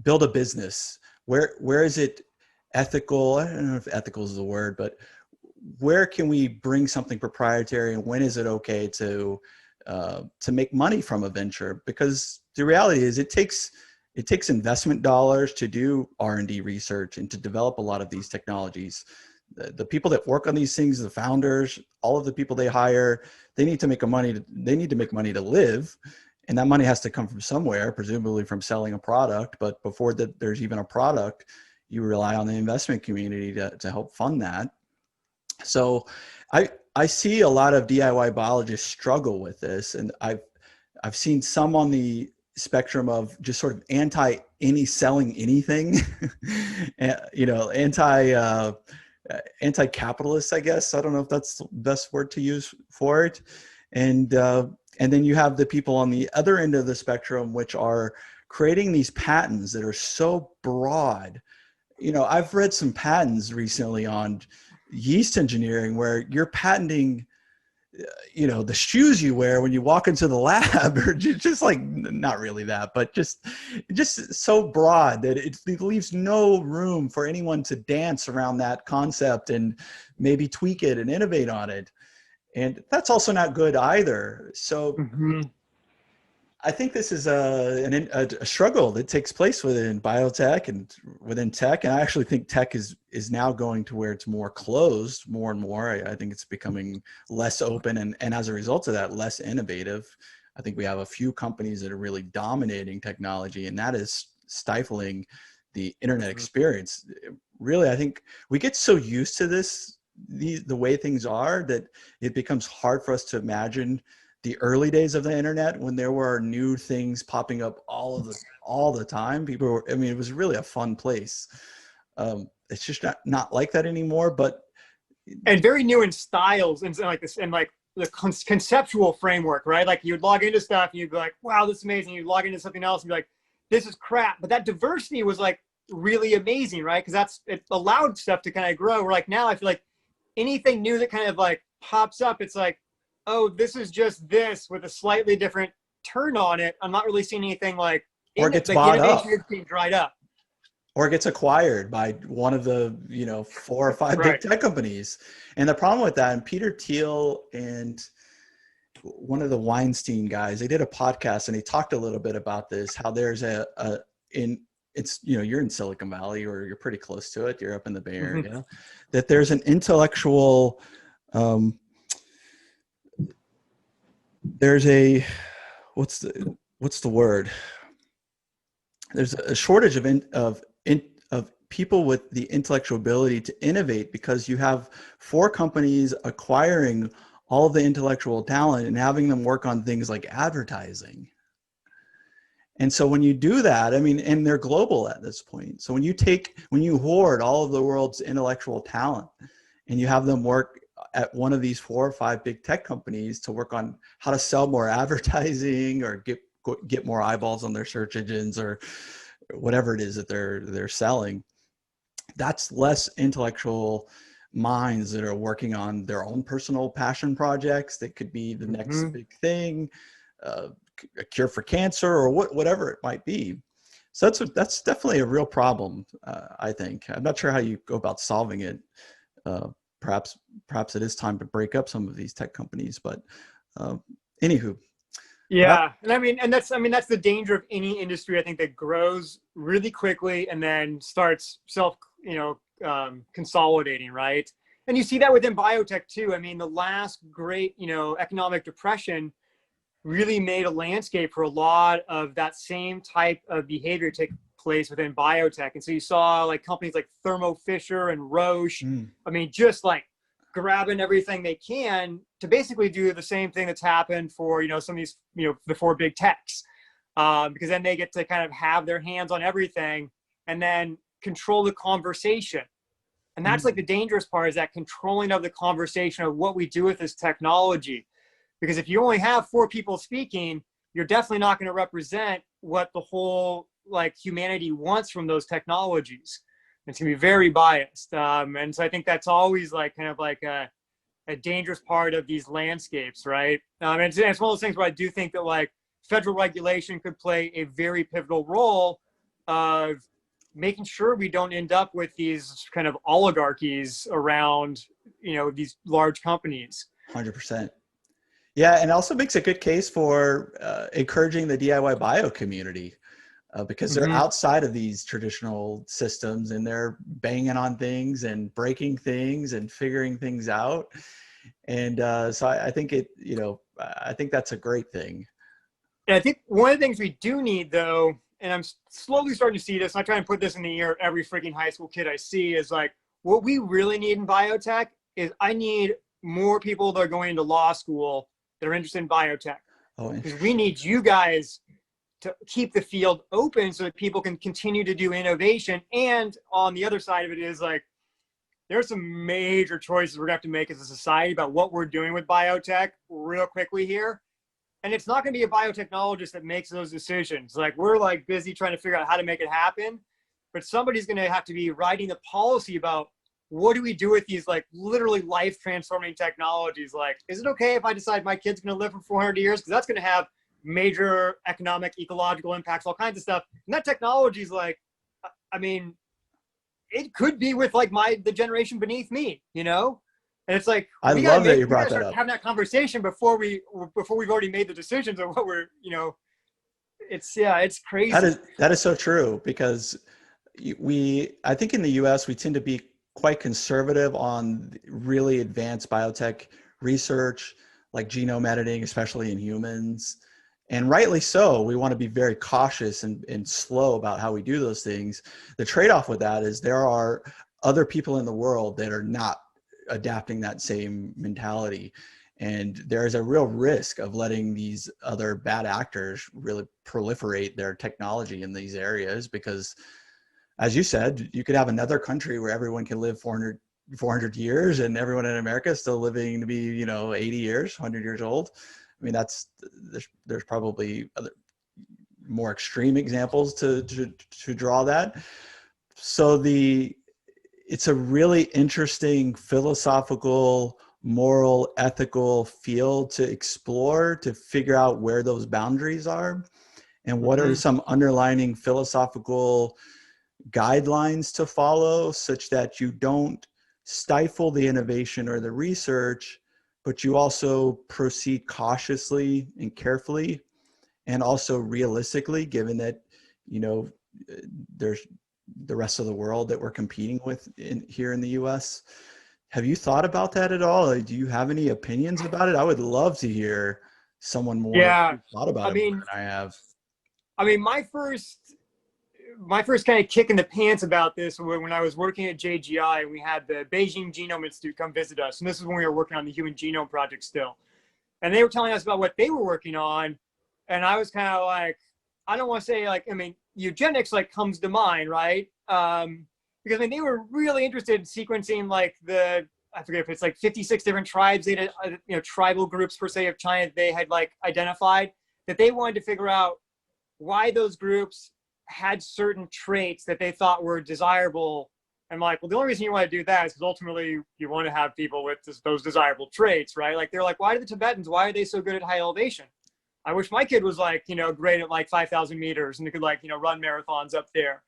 build a business? Where is it ethical? I don't know if ethical is the word, but where can we bring something proprietary, and when is it okay to make money from a venture? Because the reality is it takes investment dollars to do R&D research and to develop a lot of these technologies. The people that work on these things, the founders, all of the people they hire, they need to make money to live. And that money has to come from somewhere, presumably from selling a product. But before there's even a product, you rely on the investment community to help fund that. So I see a lot of DIY biologists struggle with this. And I've seen some on the spectrum of just sort of selling anything, anti-capitalist, I guess. I don't know if that's the best word to use for it. And then you have the people on the other end of the spectrum, which are creating these patents that are so broad. I've read some patents recently on yeast engineering where you're patenting the shoes you wear when you walk into the lab, or just like, not really that, but just so broad that it leaves no room for anyone to dance around that concept and maybe tweak it and innovate on it. And that's also not good either. So I think this is a struggle that takes place within biotech and within tech. And I actually think tech is now going to where it's more closed more and more. I think it's becoming less open and as a result of that, less innovative. I think we have a few companies that are really dominating technology, and that is stifling the internet experience. Really, I think we get so used to the way things are that it becomes hard for us to imagine the early days of the internet when there were new things popping up all the time. It was really a fun place. It's just not like that anymore, and very new in styles and like this, and like the conceptual framework, right? Like you'd log into stuff and you'd be like, wow, this is amazing. You'd log into something else and be like, this is crap. But that diversity was like really amazing, right? Because it allowed stuff to kind of grow. Where like now I feel like anything new that kind of like pops up, it's like, oh, this is just this with a slightly different turn on it. I'm not really seeing anything like, or gets bought up, is being dried up, or gets acquired by one of the 4 or 5 big tech companies. And the problem with that, and Peter Thiel and one of the Weinstein guys, they did a podcast and they talked a little bit about this, how there's you're in Silicon Valley, or you're pretty close to it, you're up in the Bay Area, that there's an intellectual there's a what's the word? There's a shortage of people with the intellectual ability to innovate, because you have 4 companies acquiring all of the intellectual talent and having them work on things like advertising. And so when you do that, and they're global at this point. So when you hoard all of the world's intellectual talent and you have them work at one of these 4 or 5 big tech companies to work on how to sell more advertising or get more eyeballs on their search engines or whatever it is that they're selling, that's less intellectual minds that are working on their own personal passion projects that could be the next big thing, a cure for cancer or whatever it might be. So that's definitely a real problem, I think. I'm not sure how you go about solving it. Perhaps it is time to break up some of these tech companies, but anywho. Yeah, and that's the danger of any industry, I think, that grows really quickly and then starts consolidating, right? And you see that within biotech too. I mean, the last great, economic depression really made a landscape for a lot of that same type of behavior take place within biotech. And so you saw like companies like Thermo Fisher and Roche, I mean, just like grabbing everything they can to basically do the same thing that's happened for, some of these, the four big techs. Because then they get to kind of have their hands on everything and then control the conversation. And that's like the dangerous part, is that controlling of the conversation of what we do with this technology. Because if you only have four people speaking, you're definitely not going to represent what the whole like humanity wants from those technologies. It's going to be very biased. And so I think that's always like kind of like a dangerous part of these landscapes, right? And it's one of those things where I do think that like federal regulation could play a very pivotal role of making sure we don't end up with these kind of oligarchies around, these large companies. 100%. Yeah, and it also makes a good case for encouraging the DIY bio community because they're outside of these traditional systems and they're banging on things and breaking things and figuring things out. And so I think I think that's a great thing. And I think one of the things we do need, though, and I'm slowly starting to see this, and I try and put this in the ear of every freaking high school kid I see, is like, what we really need in biotech is I need more people that are going into law school that are interested in biotech. Because we need you guys to keep the field open so that people can continue to do innovation. And on the other side of it is like, there's some major choices we're gonna have to make as a society about what we're doing with biotech real quickly here. And it's not gonna be a biotechnologist that makes those decisions. Like, we're like busy trying to figure out how to make it happen, but somebody's gonna have to be writing the policy about what do we do with these like literally life transforming technologies? Like, is it okay if I decide my kid's gonna live for 400 years? Because that's gonna have major economic, ecological impacts, all kinds of stuff. And that technology is like, I mean, it could be with like the generation beneath me, And it's like, I love that you brought that up. Having that conversation before we've already made the decisions of what we're, it's crazy. That is so true, because I think in the US, we tend to be quite conservative on really advanced biotech research, like genome editing, especially in humans. And rightly so. We want to be very cautious and slow about how we do those things. The trade-off with that is there are other people in the world that are not adapting that same mentality. And there's a real risk of letting these other bad actors really proliferate their technology in these areas, because, as you said, you could have another country where everyone can live 400 years and everyone in America is still living to be, 80 years, 100 years old. I mean, there's probably other more extreme examples to draw that. So it's a really interesting philosophical, moral, ethical field to explore, to figure out where those boundaries are and what are some underlying philosophical guidelines to follow, such that you don't stifle the innovation or the research, but you also proceed cautiously and carefully, and also realistically, given that, there's the rest of the world that we're competing with here in the US. Have you thought about that at all? Do you have any opinions about it? I would love to hear someone more thought about it more than I have. I mean, my first kind of kick in the pants about this when I was working at JGI, and we had the Beijing Genome Institute come visit us. And this is when we were working on the Human Genome Project still. And they were telling us about what they were working on. And I was kind of like, I don't want to say like, I mean, eugenics like comes to mind, right? Because I mean, they were really interested in sequencing like I forget if it's like 56 different tribes, they had, tribal groups per se of China they had like identified, that they wanted to figure out why those groups had certain traits that they thought were desirable. And like, well, the only reason you want to do that is because ultimately you want to have people with those desirable traits, right? Like, they're like, why are the Tibetans, why are they so good at high elevation? I wish my kid was like, great at like 5,000 meters and they could like, run marathons up there.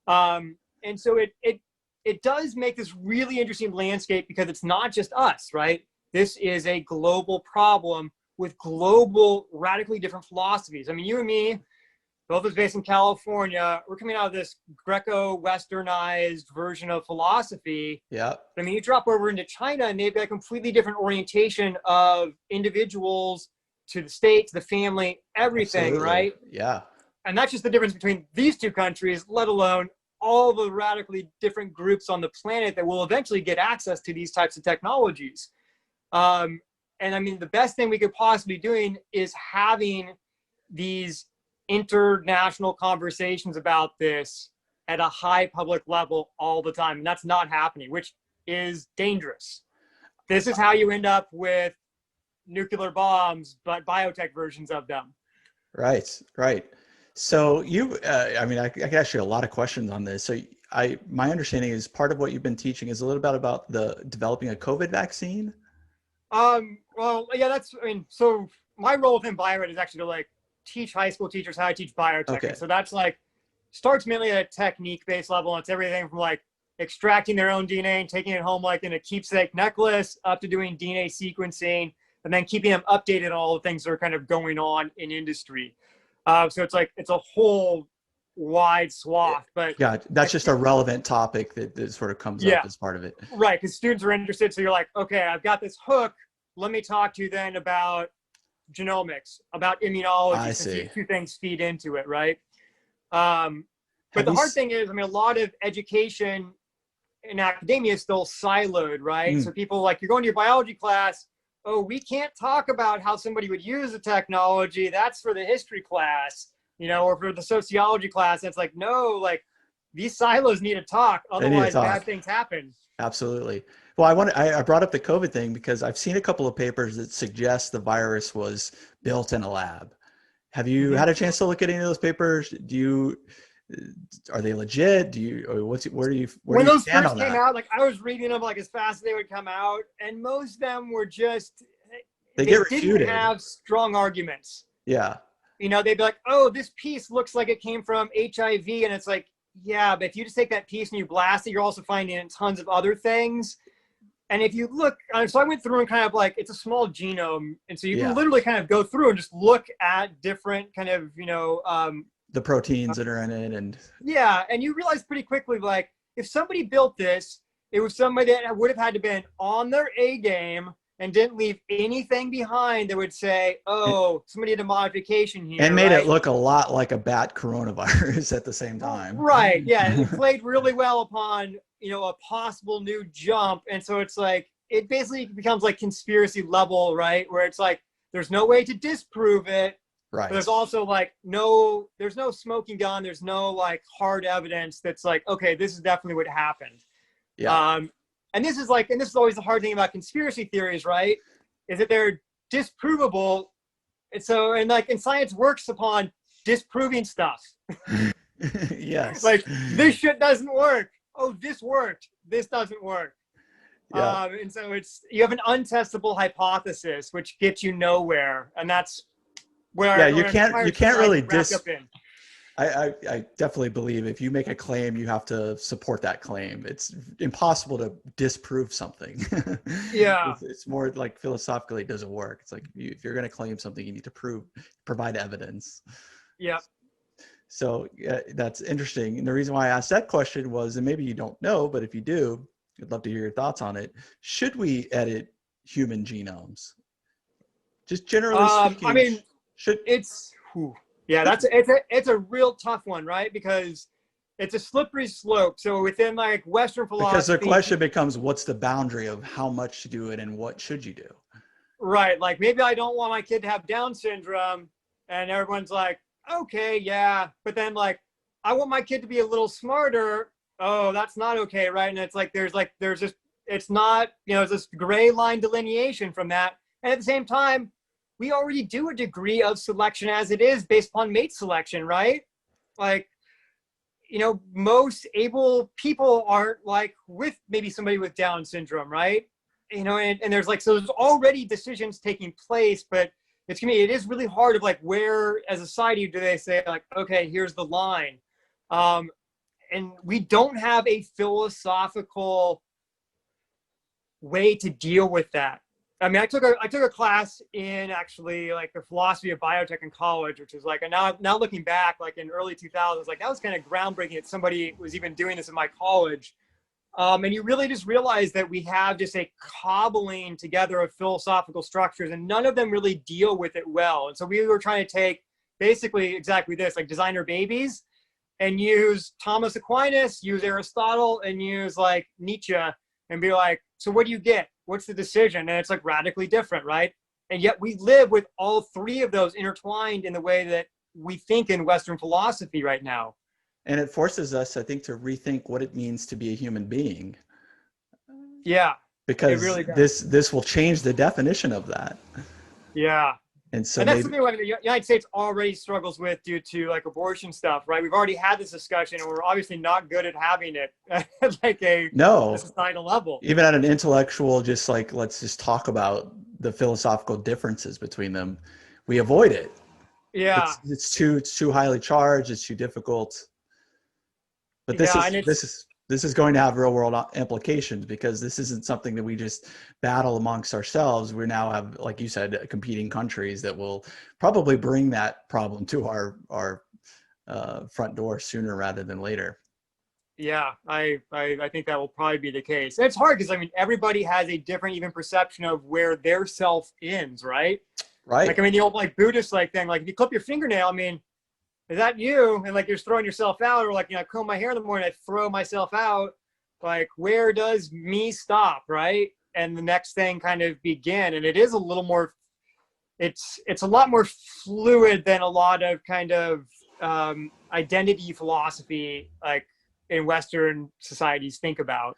And so it does make this really interesting landscape, because it's not just us, right? This is a global problem with global, radically different philosophies. I mean, you and me, both is based in California. We're coming out of this Greco-Westernized version of philosophy. Yeah. I mean, you drop over into China and they've got a completely different orientation of individuals to the state, to the family, everything, Absolutely. right? Yeah. And that's just the difference between these two countries, let alone all the radically different groups on the planet that will eventually get access to these types of technologies. And I mean, the best thing we could possibly be doing is having these international conversations about this at a high public level all the time. And that's not happening, which is dangerous. This is how you end up with nuclear bombs, but biotech versions of them. Right. Right. So you, I mean, I can ask you a lot of questions on this. So my understanding is part of what you've been teaching is a little bit about the developing a COVID vaccine. Well, yeah, I mean, so my role within Bio-Rad is actually to like teach high school teachers how to teach biotech. Okay. And so that's like, starts mainly at a technique-based level. And it's everything from like extracting their own DNA and taking it home like in a keepsake necklace up to doing DNA sequencing and then keeping them updated on all the things that are kind of going on in industry. So it's like, it's a whole wide swath, but yeah, that's just a relevant topic that sort of comes up as part of it. Right, because students are interested. So you're like, okay, I've got this hook. Let me talk to you then about genomics, about immunology. I see. These two things feed into it, right? But the hard thing is, I mean, a lot of education in academia is still siloed, right? So people like, you're going to your biology class, oh, we can't talk about how somebody would use the technology. That's for the history class, you know, or for the sociology class. It's like, no, like these silos need to talk. Otherwise bad things happen. Absolutely. Well, I brought up the COVID thing because I've seen a couple of papers that suggest the virus was built in a lab. Have you had a chance to look at any of those papers? Are they legit? Where do you when those stand first on came that? out, like I was reading them like as fast as they would come out, and most of them were just They get refuted. Didn't have strong arguments. Yeah. You know, they'd be like, oh, this piece looks like it came from HIV, and it's like, yeah, but if you just take that piece and you blast it, you're also finding tons of other things. And if you look, so I went through and kind of like, it's a small genome, and so you can literally kind of go through and just look at different kind of, you know, the proteins that are in it. And yeah, and you realize pretty quickly, like, if somebody built this, it was somebody that would have had to been on their A game and didn't leave anything behind that would say, oh, somebody did a modification here. And made it look a lot like a bat coronavirus at the same time. Right, yeah, it played really well upon, you know, a possible new jump. And so it's like, it basically becomes like conspiracy level, right? Where it's like, there's no way to disprove it. Right. But there's also like, there's no smoking gun. There's no like hard evidence that's like, okay, this is definitely what happened. Yeah. And this is always the hard thing about conspiracy theories, right? Is that they're disprovable. And so, and science works upon disproving stuff. Yes. Like, this shit doesn't work. Oh, this worked. This doesn't work. Yeah. And so you have an untestable hypothesis, which gets you nowhere. And that's where you can't really I definitely believe if you make a claim, you have to support that claim. It's impossible to disprove something. Yeah. It's more like philosophically it doesn't work. It's like if you're going to claim something, you need to provide evidence. Yeah. So that's interesting. And the reason why I asked that question was, and maybe you don't know, but if you do, I'd love to hear your thoughts on it. Should we edit human genomes? Just generally speaking. I mean, it's a real tough one, right? Because it's a slippery slope. So within like Western philosophy, because the question becomes, what's the boundary of how much to do it and what should you do? Right. Like maybe I don't want my kid to have Down syndrome, and everyone's like, okay, yeah. But then like, I want my kid to be a little smarter. Oh, that's not okay, right? And it's like there's just, it's not, you know, it's this gray line delineation from that. And at the same time, we already do a degree of selection as it is based upon mate selection, right? Like, you know, most able people aren't like with maybe somebody with Down syndrome, right? You know, and there's like, so there's already decisions taking place, but it is really hard of like, where as a society do they say like, okay, here's the line. And we don't have a philosophical way to deal with that. I mean, I took a class in actually like the philosophy of biotech in college, which is like, and now looking back, like in early 2000s, like that was kind of groundbreaking that somebody was even doing this in my college. And you really just realize that we have just a cobbling together of philosophical structures, and none of them really deal with it well. And so we were trying to take basically exactly this, like designer babies, and use Thomas Aquinas, use Aristotle, and use like Nietzsche, and be like, so what do you get? What's the decision? And it's like radically different, right? And yet we live with all three of those intertwined in the way that we think in Western philosophy right now. And it forces us, I think, to rethink what it means to be a human being. Yeah, it Because really does. this will change the definition of that. Yeah. And so And that's maybe, something like the United States already struggles with due to like abortion stuff, right? We've already had this discussion, and we're obviously not good at having it at like a no, societal level. even at an intellectual, just like, let's just talk about the philosophical differences between them, we avoid it. Yeah. It's too highly charged. It's too difficult. But Yeah. And it's, this is going to have real world implications, because this isn't something that we just battle amongst ourselves. We now have, like you said, competing countries that will probably bring that problem to our front door sooner rather than later. yeah, I think that will probably be the case. And it's hard because I mean, everybody has a different even perception of where their self ends, right? Right. Like, I mean, the old like Buddhist like thing, like if you clip your fingernail, I mean, is that you? And like you're just throwing yourself out, or like, you know, I comb my hair in the morning, I throw myself out. Like, where does me stop, right? And the next thing kind of begin. And it is a little more, it's a lot more fluid than a lot of kind of identity philosophy, like in Western societies think about.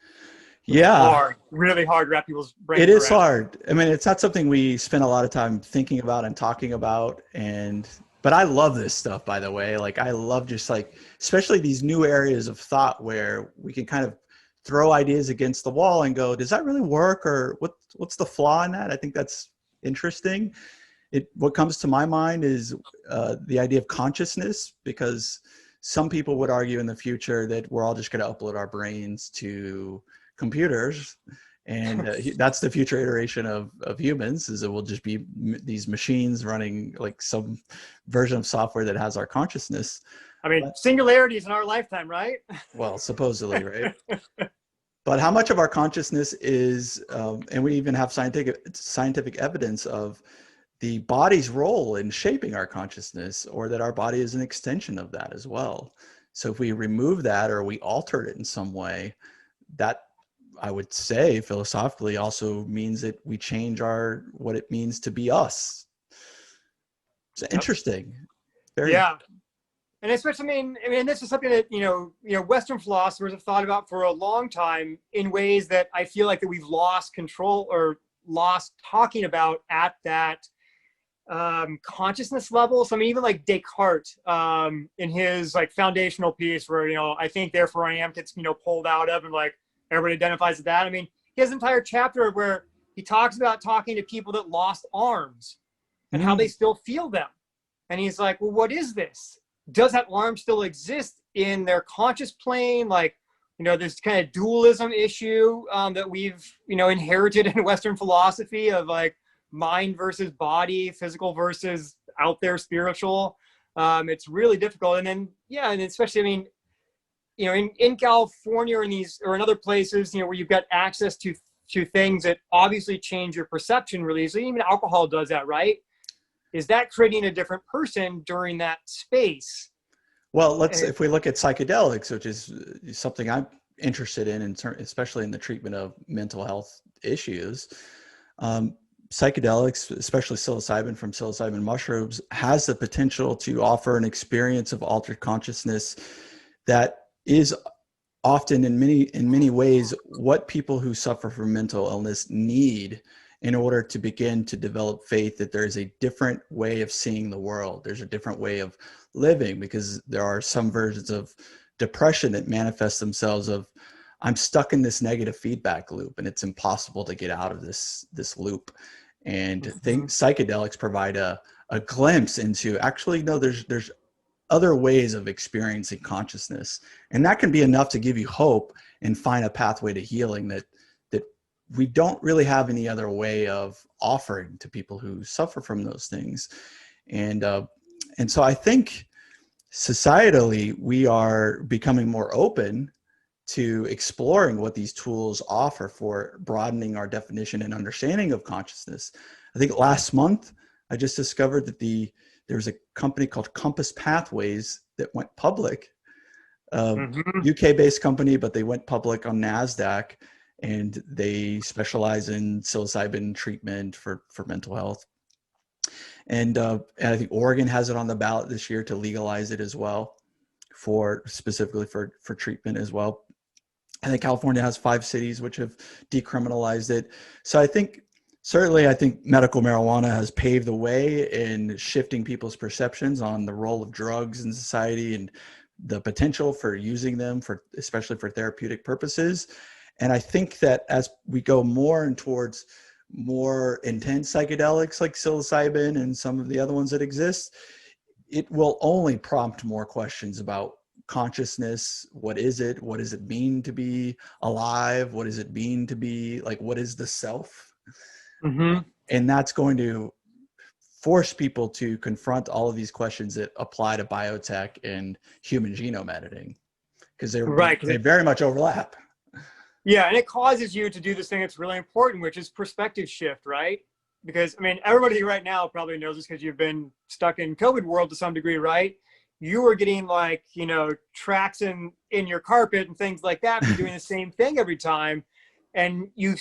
Yeah. Hard, really hard to wrap people's brains It is around. hard. I mean, it's not something we spend a lot of time thinking about and talking about. But I love this stuff, by the way. Like, I love just like, especially these new areas of thought where we can kind of throw ideas against the wall and go, does that really work? Or what's the flaw in that? I think that's interesting. What comes to my mind is the idea of consciousness, because some people would argue in the future that we're all just going to upload our brains to computers, and that's the future iteration of humans, is it will just be these machines running like some version of software that has our consciousness. I mean, singularity is in our lifetime, right? Well, supposedly, right? But how much of our consciousness is, and we even have scientific evidence of the body's role in shaping our consciousness, or that our body is an extension of that as well. So if we remove that or we alter it in some way, that, I would say, philosophically also means that we change what it means to be us. It's interesting. Very yeah. And especially, I mean, this is something that, you know, Western philosophers have thought about for a long time in ways that I feel like that we've lost control or lost talking about at that consciousness level. So I mean, even like Descartes, in his like foundational piece where, you know, I think therefore I am gets, you know, pulled out of, and like everybody identifies with that. I mean, he has an entire chapter where he talks about talking to people that lost arms and how they still feel them. And he's like, well, what is this? Does that arm still exist in their conscious plane? Like, you know, this kind of dualism issue that we've, you know, inherited in Western philosophy of like mind versus body, physical versus out there spiritual. It's really difficult. And then, yeah, and especially, I mean, you know, in California or in other places, you know, where you've got access to things that obviously change your perception really easily. Even alcohol does that, right? Is that creating a different person during that space? Well, if we look at psychedelics, which is something I'm interested in especially in the treatment of mental health issues, psychedelics, especially psilocybin from psilocybin mushrooms, has the potential to offer an experience of altered consciousness that is often in many ways what people who suffer from mental illness need in order to begin to develop faith that there is a different way of seeing the world. There's a different way of living, because there are some versions of depression that manifest themselves of, I'm stuck in this negative feedback loop and it's impossible to get out of this loop. And psychedelics provide a glimpse into, actually, no, there's other ways of experiencing consciousness. And that can be enough to give you hope and find a pathway to healing that we don't really have any other way of offering to people who suffer from those things. And so I think societally, we are becoming more open to exploring what these tools offer for broadening our definition and understanding of consciousness. I think last month, I just discovered that there's a company called Compass Pathways that went public, UK-based company, but they went public on NASDAQ, and they specialize in psilocybin treatment for mental health. And I think Oregon has it on the ballot this year to legalize it as well, specifically for treatment as well. I think California has 5 cities which have decriminalized it. So I think medical marijuana has paved the way in shifting people's perceptions on the role of drugs in society and the potential for using them especially for therapeutic purposes. And I think that as we go more and towards more intense psychedelics like psilocybin and some of the other ones that exist, it will only prompt more questions about consciousness. What is it? What does it mean to be alive? What does it mean to be like, what is the self? And that's going to force people to confront all of these questions that apply to biotech and human genome editing, because they very much overlap. Yeah, and it causes you to do this thing that's really important, which is perspective shift, right? Because, I mean, everybody right now probably knows this because you've been stuck in COVID world to some degree, right? You were getting like, you know, tracks in your carpet and things like that for doing the same thing every time. And you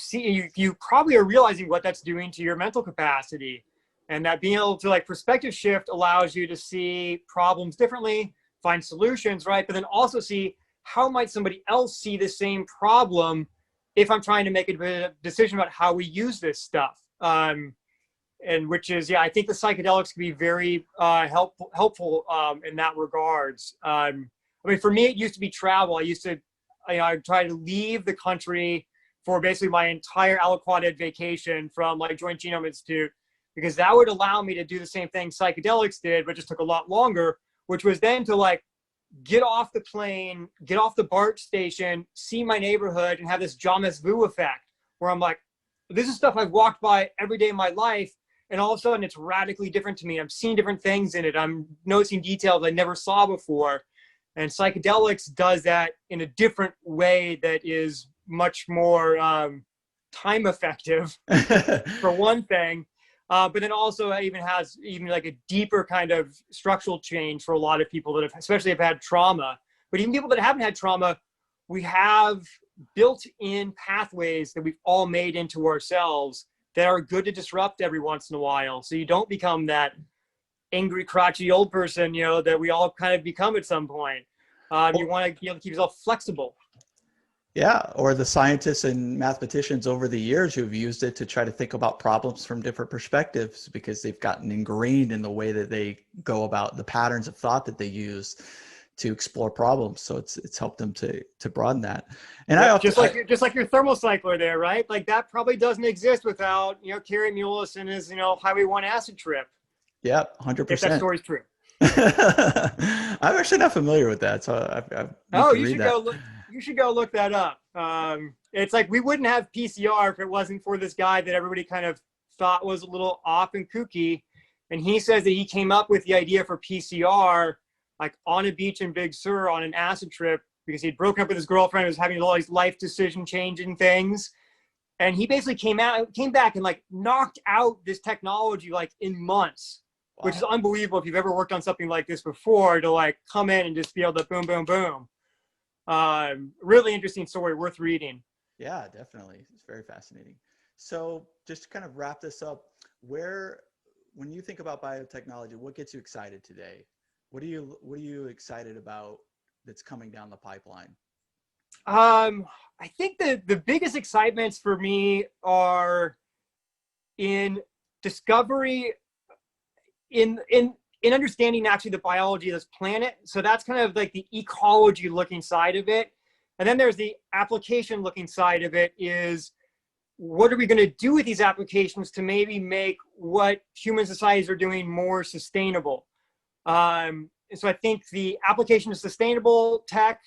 probably are realizing what that's doing to your mental capacity. And that being able to like perspective shift allows you to see problems differently, find solutions, right? But then also see how might somebody else see the same problem if I'm trying to make a decision about how we use this stuff. And which is, yeah, I think the psychedelics can be very helpful in that regards. I mean, for me, it used to be travel. I'd try to leave the country for basically my entire Aliquot vacation from like Joint Genome Institute, because that would allow me to do the same thing psychedelics did, but just took a lot longer, which was then to like get off the plane, get off the BART station, see my neighborhood, and have this James Vu effect, where I'm like, this is stuff I've walked by every day of my life, and all of a sudden it's radically different to me. I'm seeing different things in it. I'm noticing details I never saw before. And psychedelics does that in a different way that is much more time effective, for one thing. But then also it even has like a deeper kind of structural change for a lot of people that especially have had trauma. But even people that haven't had trauma, we have built-in pathways that we've all made into ourselves that are good to disrupt every once in a while. So you don't become that angry, crotchety old person, you know, that we all kind of become at some point. You want to be able to keep yourself flexible. Yeah, or the scientists and mathematicians over the years who've used it to try to think about problems from different perspectives, because they've gotten ingrained in the way that they go about the patterns of thought that they use to explore problems. So it's helped them to broaden that. And yeah, just like your thermocycler there, right? Like that probably doesn't exist without, you know, Kerry Mullis and his, you know, Highway 1 acid trip. Yeah, 100%. If that story's true. I'm actually not familiar with that, so you should go look that up. It's like we wouldn't have PCR if it wasn't for this guy that everybody kind of thought was a little off and kooky. And he says that he came up with the idea for PCR like on a beach in Big Sur on an acid trip, because he'd broken up with his girlfriend, was having all these life decision changing things. And he basically came back and like knocked out this technology like in months. Wow. Which is unbelievable if you've ever worked on something like this before, to like come in and just be able to boom, boom, boom. Really interesting story, worth reading. Yeah, definitely. It's very fascinating. So just to kind of wrap this up, when you think about biotechnology, what gets you excited today? What are you excited about that's coming down the pipeline? I think the biggest excitements for me are in discovery, in understanding actually the biology of this planet. So that's kind of like the ecology looking side of it. And then there's the application looking side of it, is what are we going to do with these applications to maybe make what human societies are doing more sustainable? So I think the application of sustainable tech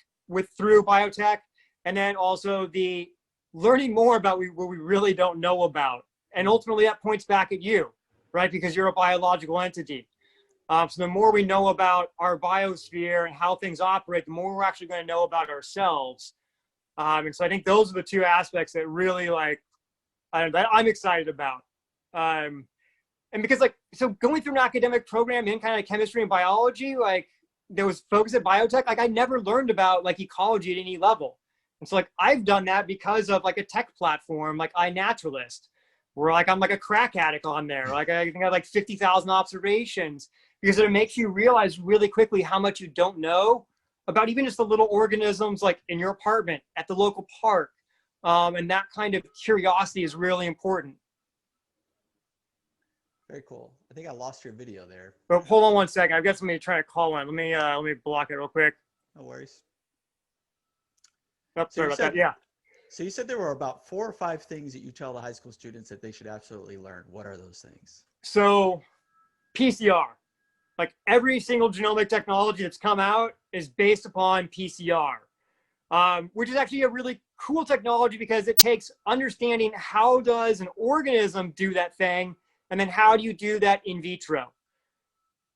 through biotech, and then also the learning more about what we really don't know about. And ultimately that points back at you, right? Because you're a biological entity. So the more we know about our biosphere and how things operate, the more we're actually going to know about ourselves. And so I think those are the two aspects that really that I'm excited about. And because so going through an academic program in kind of chemistry and biology, there was focus at biotech, I never learned about ecology at any level. And so I've done that because of a tech platform like iNaturalist, where I'm a crack addict on there. I think I have 50,000 observations, because it makes you realize really quickly how much you don't know about even just the little organisms in your apartment, at the local park. And that kind of curiosity is really important. Very cool. I think I lost your video there. But hold on one second. I've got somebody trying to call in. Let me block it real quick. No worries. Oh, sorry about that. Yeah. So you said there were about 4 or 5 things that you tell the high school students that they should absolutely learn. What are those things? So PCR, every single genomic technology that's come out is based upon PCR, which is actually a really cool technology, because it takes understanding how does an organism do that thing, and then how do you do that in vitro.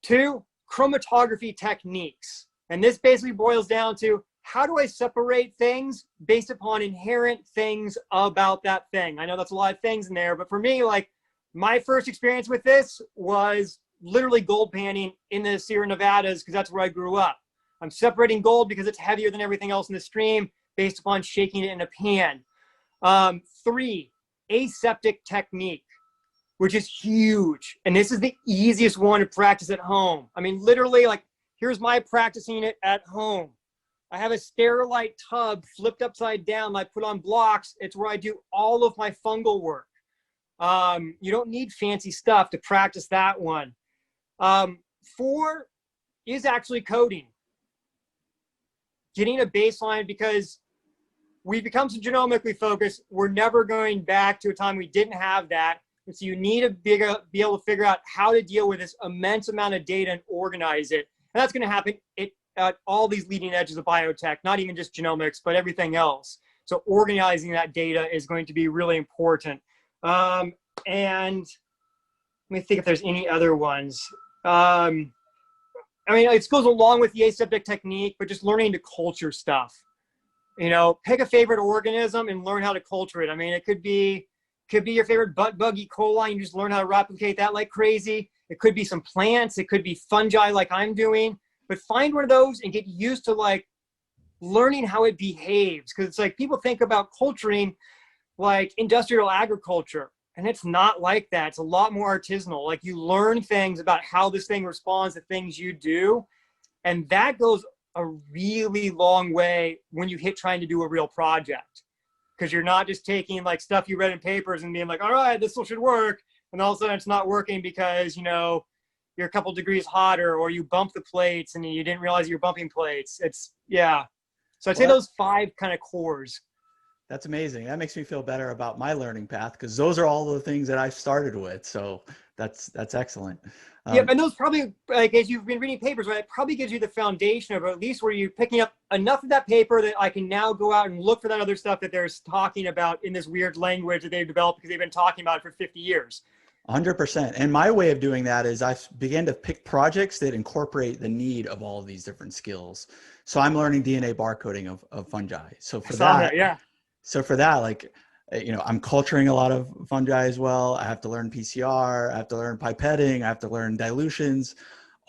2, chromatography techniques. And this basically boils down to, how do I separate things based upon inherent things about that thing? I know that's a lot of things in there, but for me, my first experience with this was literally gold panning in the Sierra Nevadas, because that's where I grew up. I'm separating gold because it's heavier than everything else in the stream based upon shaking it in a pan. 3, aseptic technique, which is huge. And this is the easiest one to practice at home. I mean, literally, here's my practicing it at home. I have a Sterilite tub flipped upside down. I put on blocks. It's where I do all of my fungal work. You don't need fancy stuff to practice that one. 4 is actually coding. Getting a baseline, because we've become so genomically focused. We're never going back to a time we didn't have that. And so you need to be able to figure out how to deal with this immense amount of data and organize it. And that's going to happen at all these leading edges of biotech, not even just genomics, but everything else. So organizing that data is going to be really important. And let me think if there's any other ones. I mean, it goes along with the aseptic technique, but just learning to culture stuff. Pick a favorite organism and learn how to culture it. I mean, it could be your favorite butt bug, E. coli, and you just learn how to replicate that like crazy. It could be some plants. It could be fungi like I'm doing. But find one of those and get used to learning how it behaves. Because it's people think about culturing industrial agriculture. And it's not like that. It's a lot more artisanal. You learn things about how this thing responds to things you do. And that goes a really long way when you hit trying to do a real project. Because you're not just taking stuff you read in papers and being all right, this should work. And all of a sudden it's not working because, you're a couple degrees hotter, or you bump the plates and you didn't realize you're bumping plates. Yeah. So I'd say those 5 kind of cores. That's amazing. That makes me feel better about my learning path, because those are all the things that I started with. So that's excellent. Yeah, and those probably, as you've been reading papers, right, it probably gives you the foundation of at least where you're picking up enough of that paper that I can now go out and look for that other stuff that they're talking about in this weird language that they've developed because they've been talking about it for 50 years. 100%. And my way of doing that is I began to pick projects that incorporate the need of all of these different skills. So I'm learning DNA barcoding of fungi. So for that, yeah. So for that, I'm culturing a lot of fungi as well. I have to learn PCR. I have to learn pipetting. I have to learn dilutions.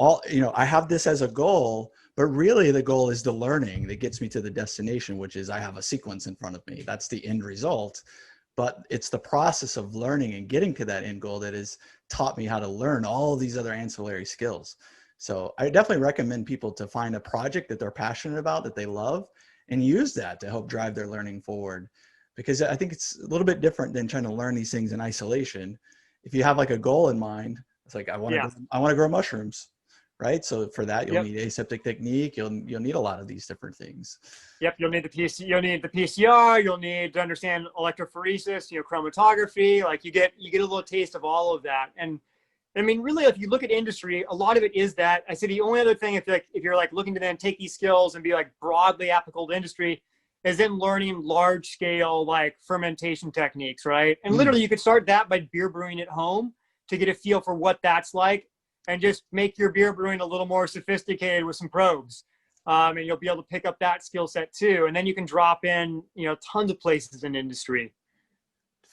I have this as a goal, but really the goal is the learning that gets me to the destination, which is I have a sequence in front of me. That's the end result. But it's the process of learning and getting to that end goal that has taught me how to learn all these other ancillary skills. So I definitely recommend people to find a project that they're passionate about, that they love, and use that to help drive their learning forward. Because I think it's a little bit different than trying to learn these things in isolation. If you have a goal in mind, it's I want to grow mushrooms, right? So for that, you'll need aseptic technique. You'll need a lot of these different things. Yep, you'll need the PCR. You'll need to understand electrophoresis, chromatography. You get a little taste of all of that. And I mean, really, if you look at industry, a lot of it is that. I say the only other thing, if you're looking to then take these skills and be broadly applicable to industry, is in learning large scale like fermentation techniques, right? And Mm. literally you could start that by beer brewing at home to get a feel for what that's like, and just make your beer brewing a little more sophisticated with some probes. And you'll be able to pick up that skill set too. And then you can drop in, tons of places in industry.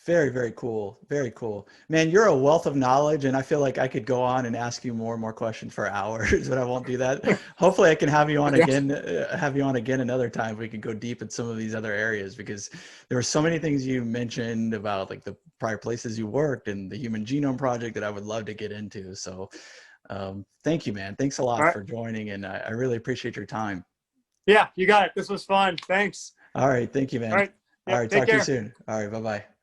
Very, very cool. Very cool. Man, you're a wealth of knowledge, and I feel like I could go on and ask you more and more questions for hours, but I won't do that. Hopefully I can have you on Yeah. again, another time. We can go deep in some of these other areas, because there were so many things you mentioned about like the prior places you worked and the Human Genome Project that I would love to get into. So thank you, man. Thanks a All lot right. for joining, and I really appreciate your time. Yeah, you got it. This was fun. Thanks. All right. Thank you, All man. right. All Yep. right. Take Talk to you care. soon. All right. Bye-bye.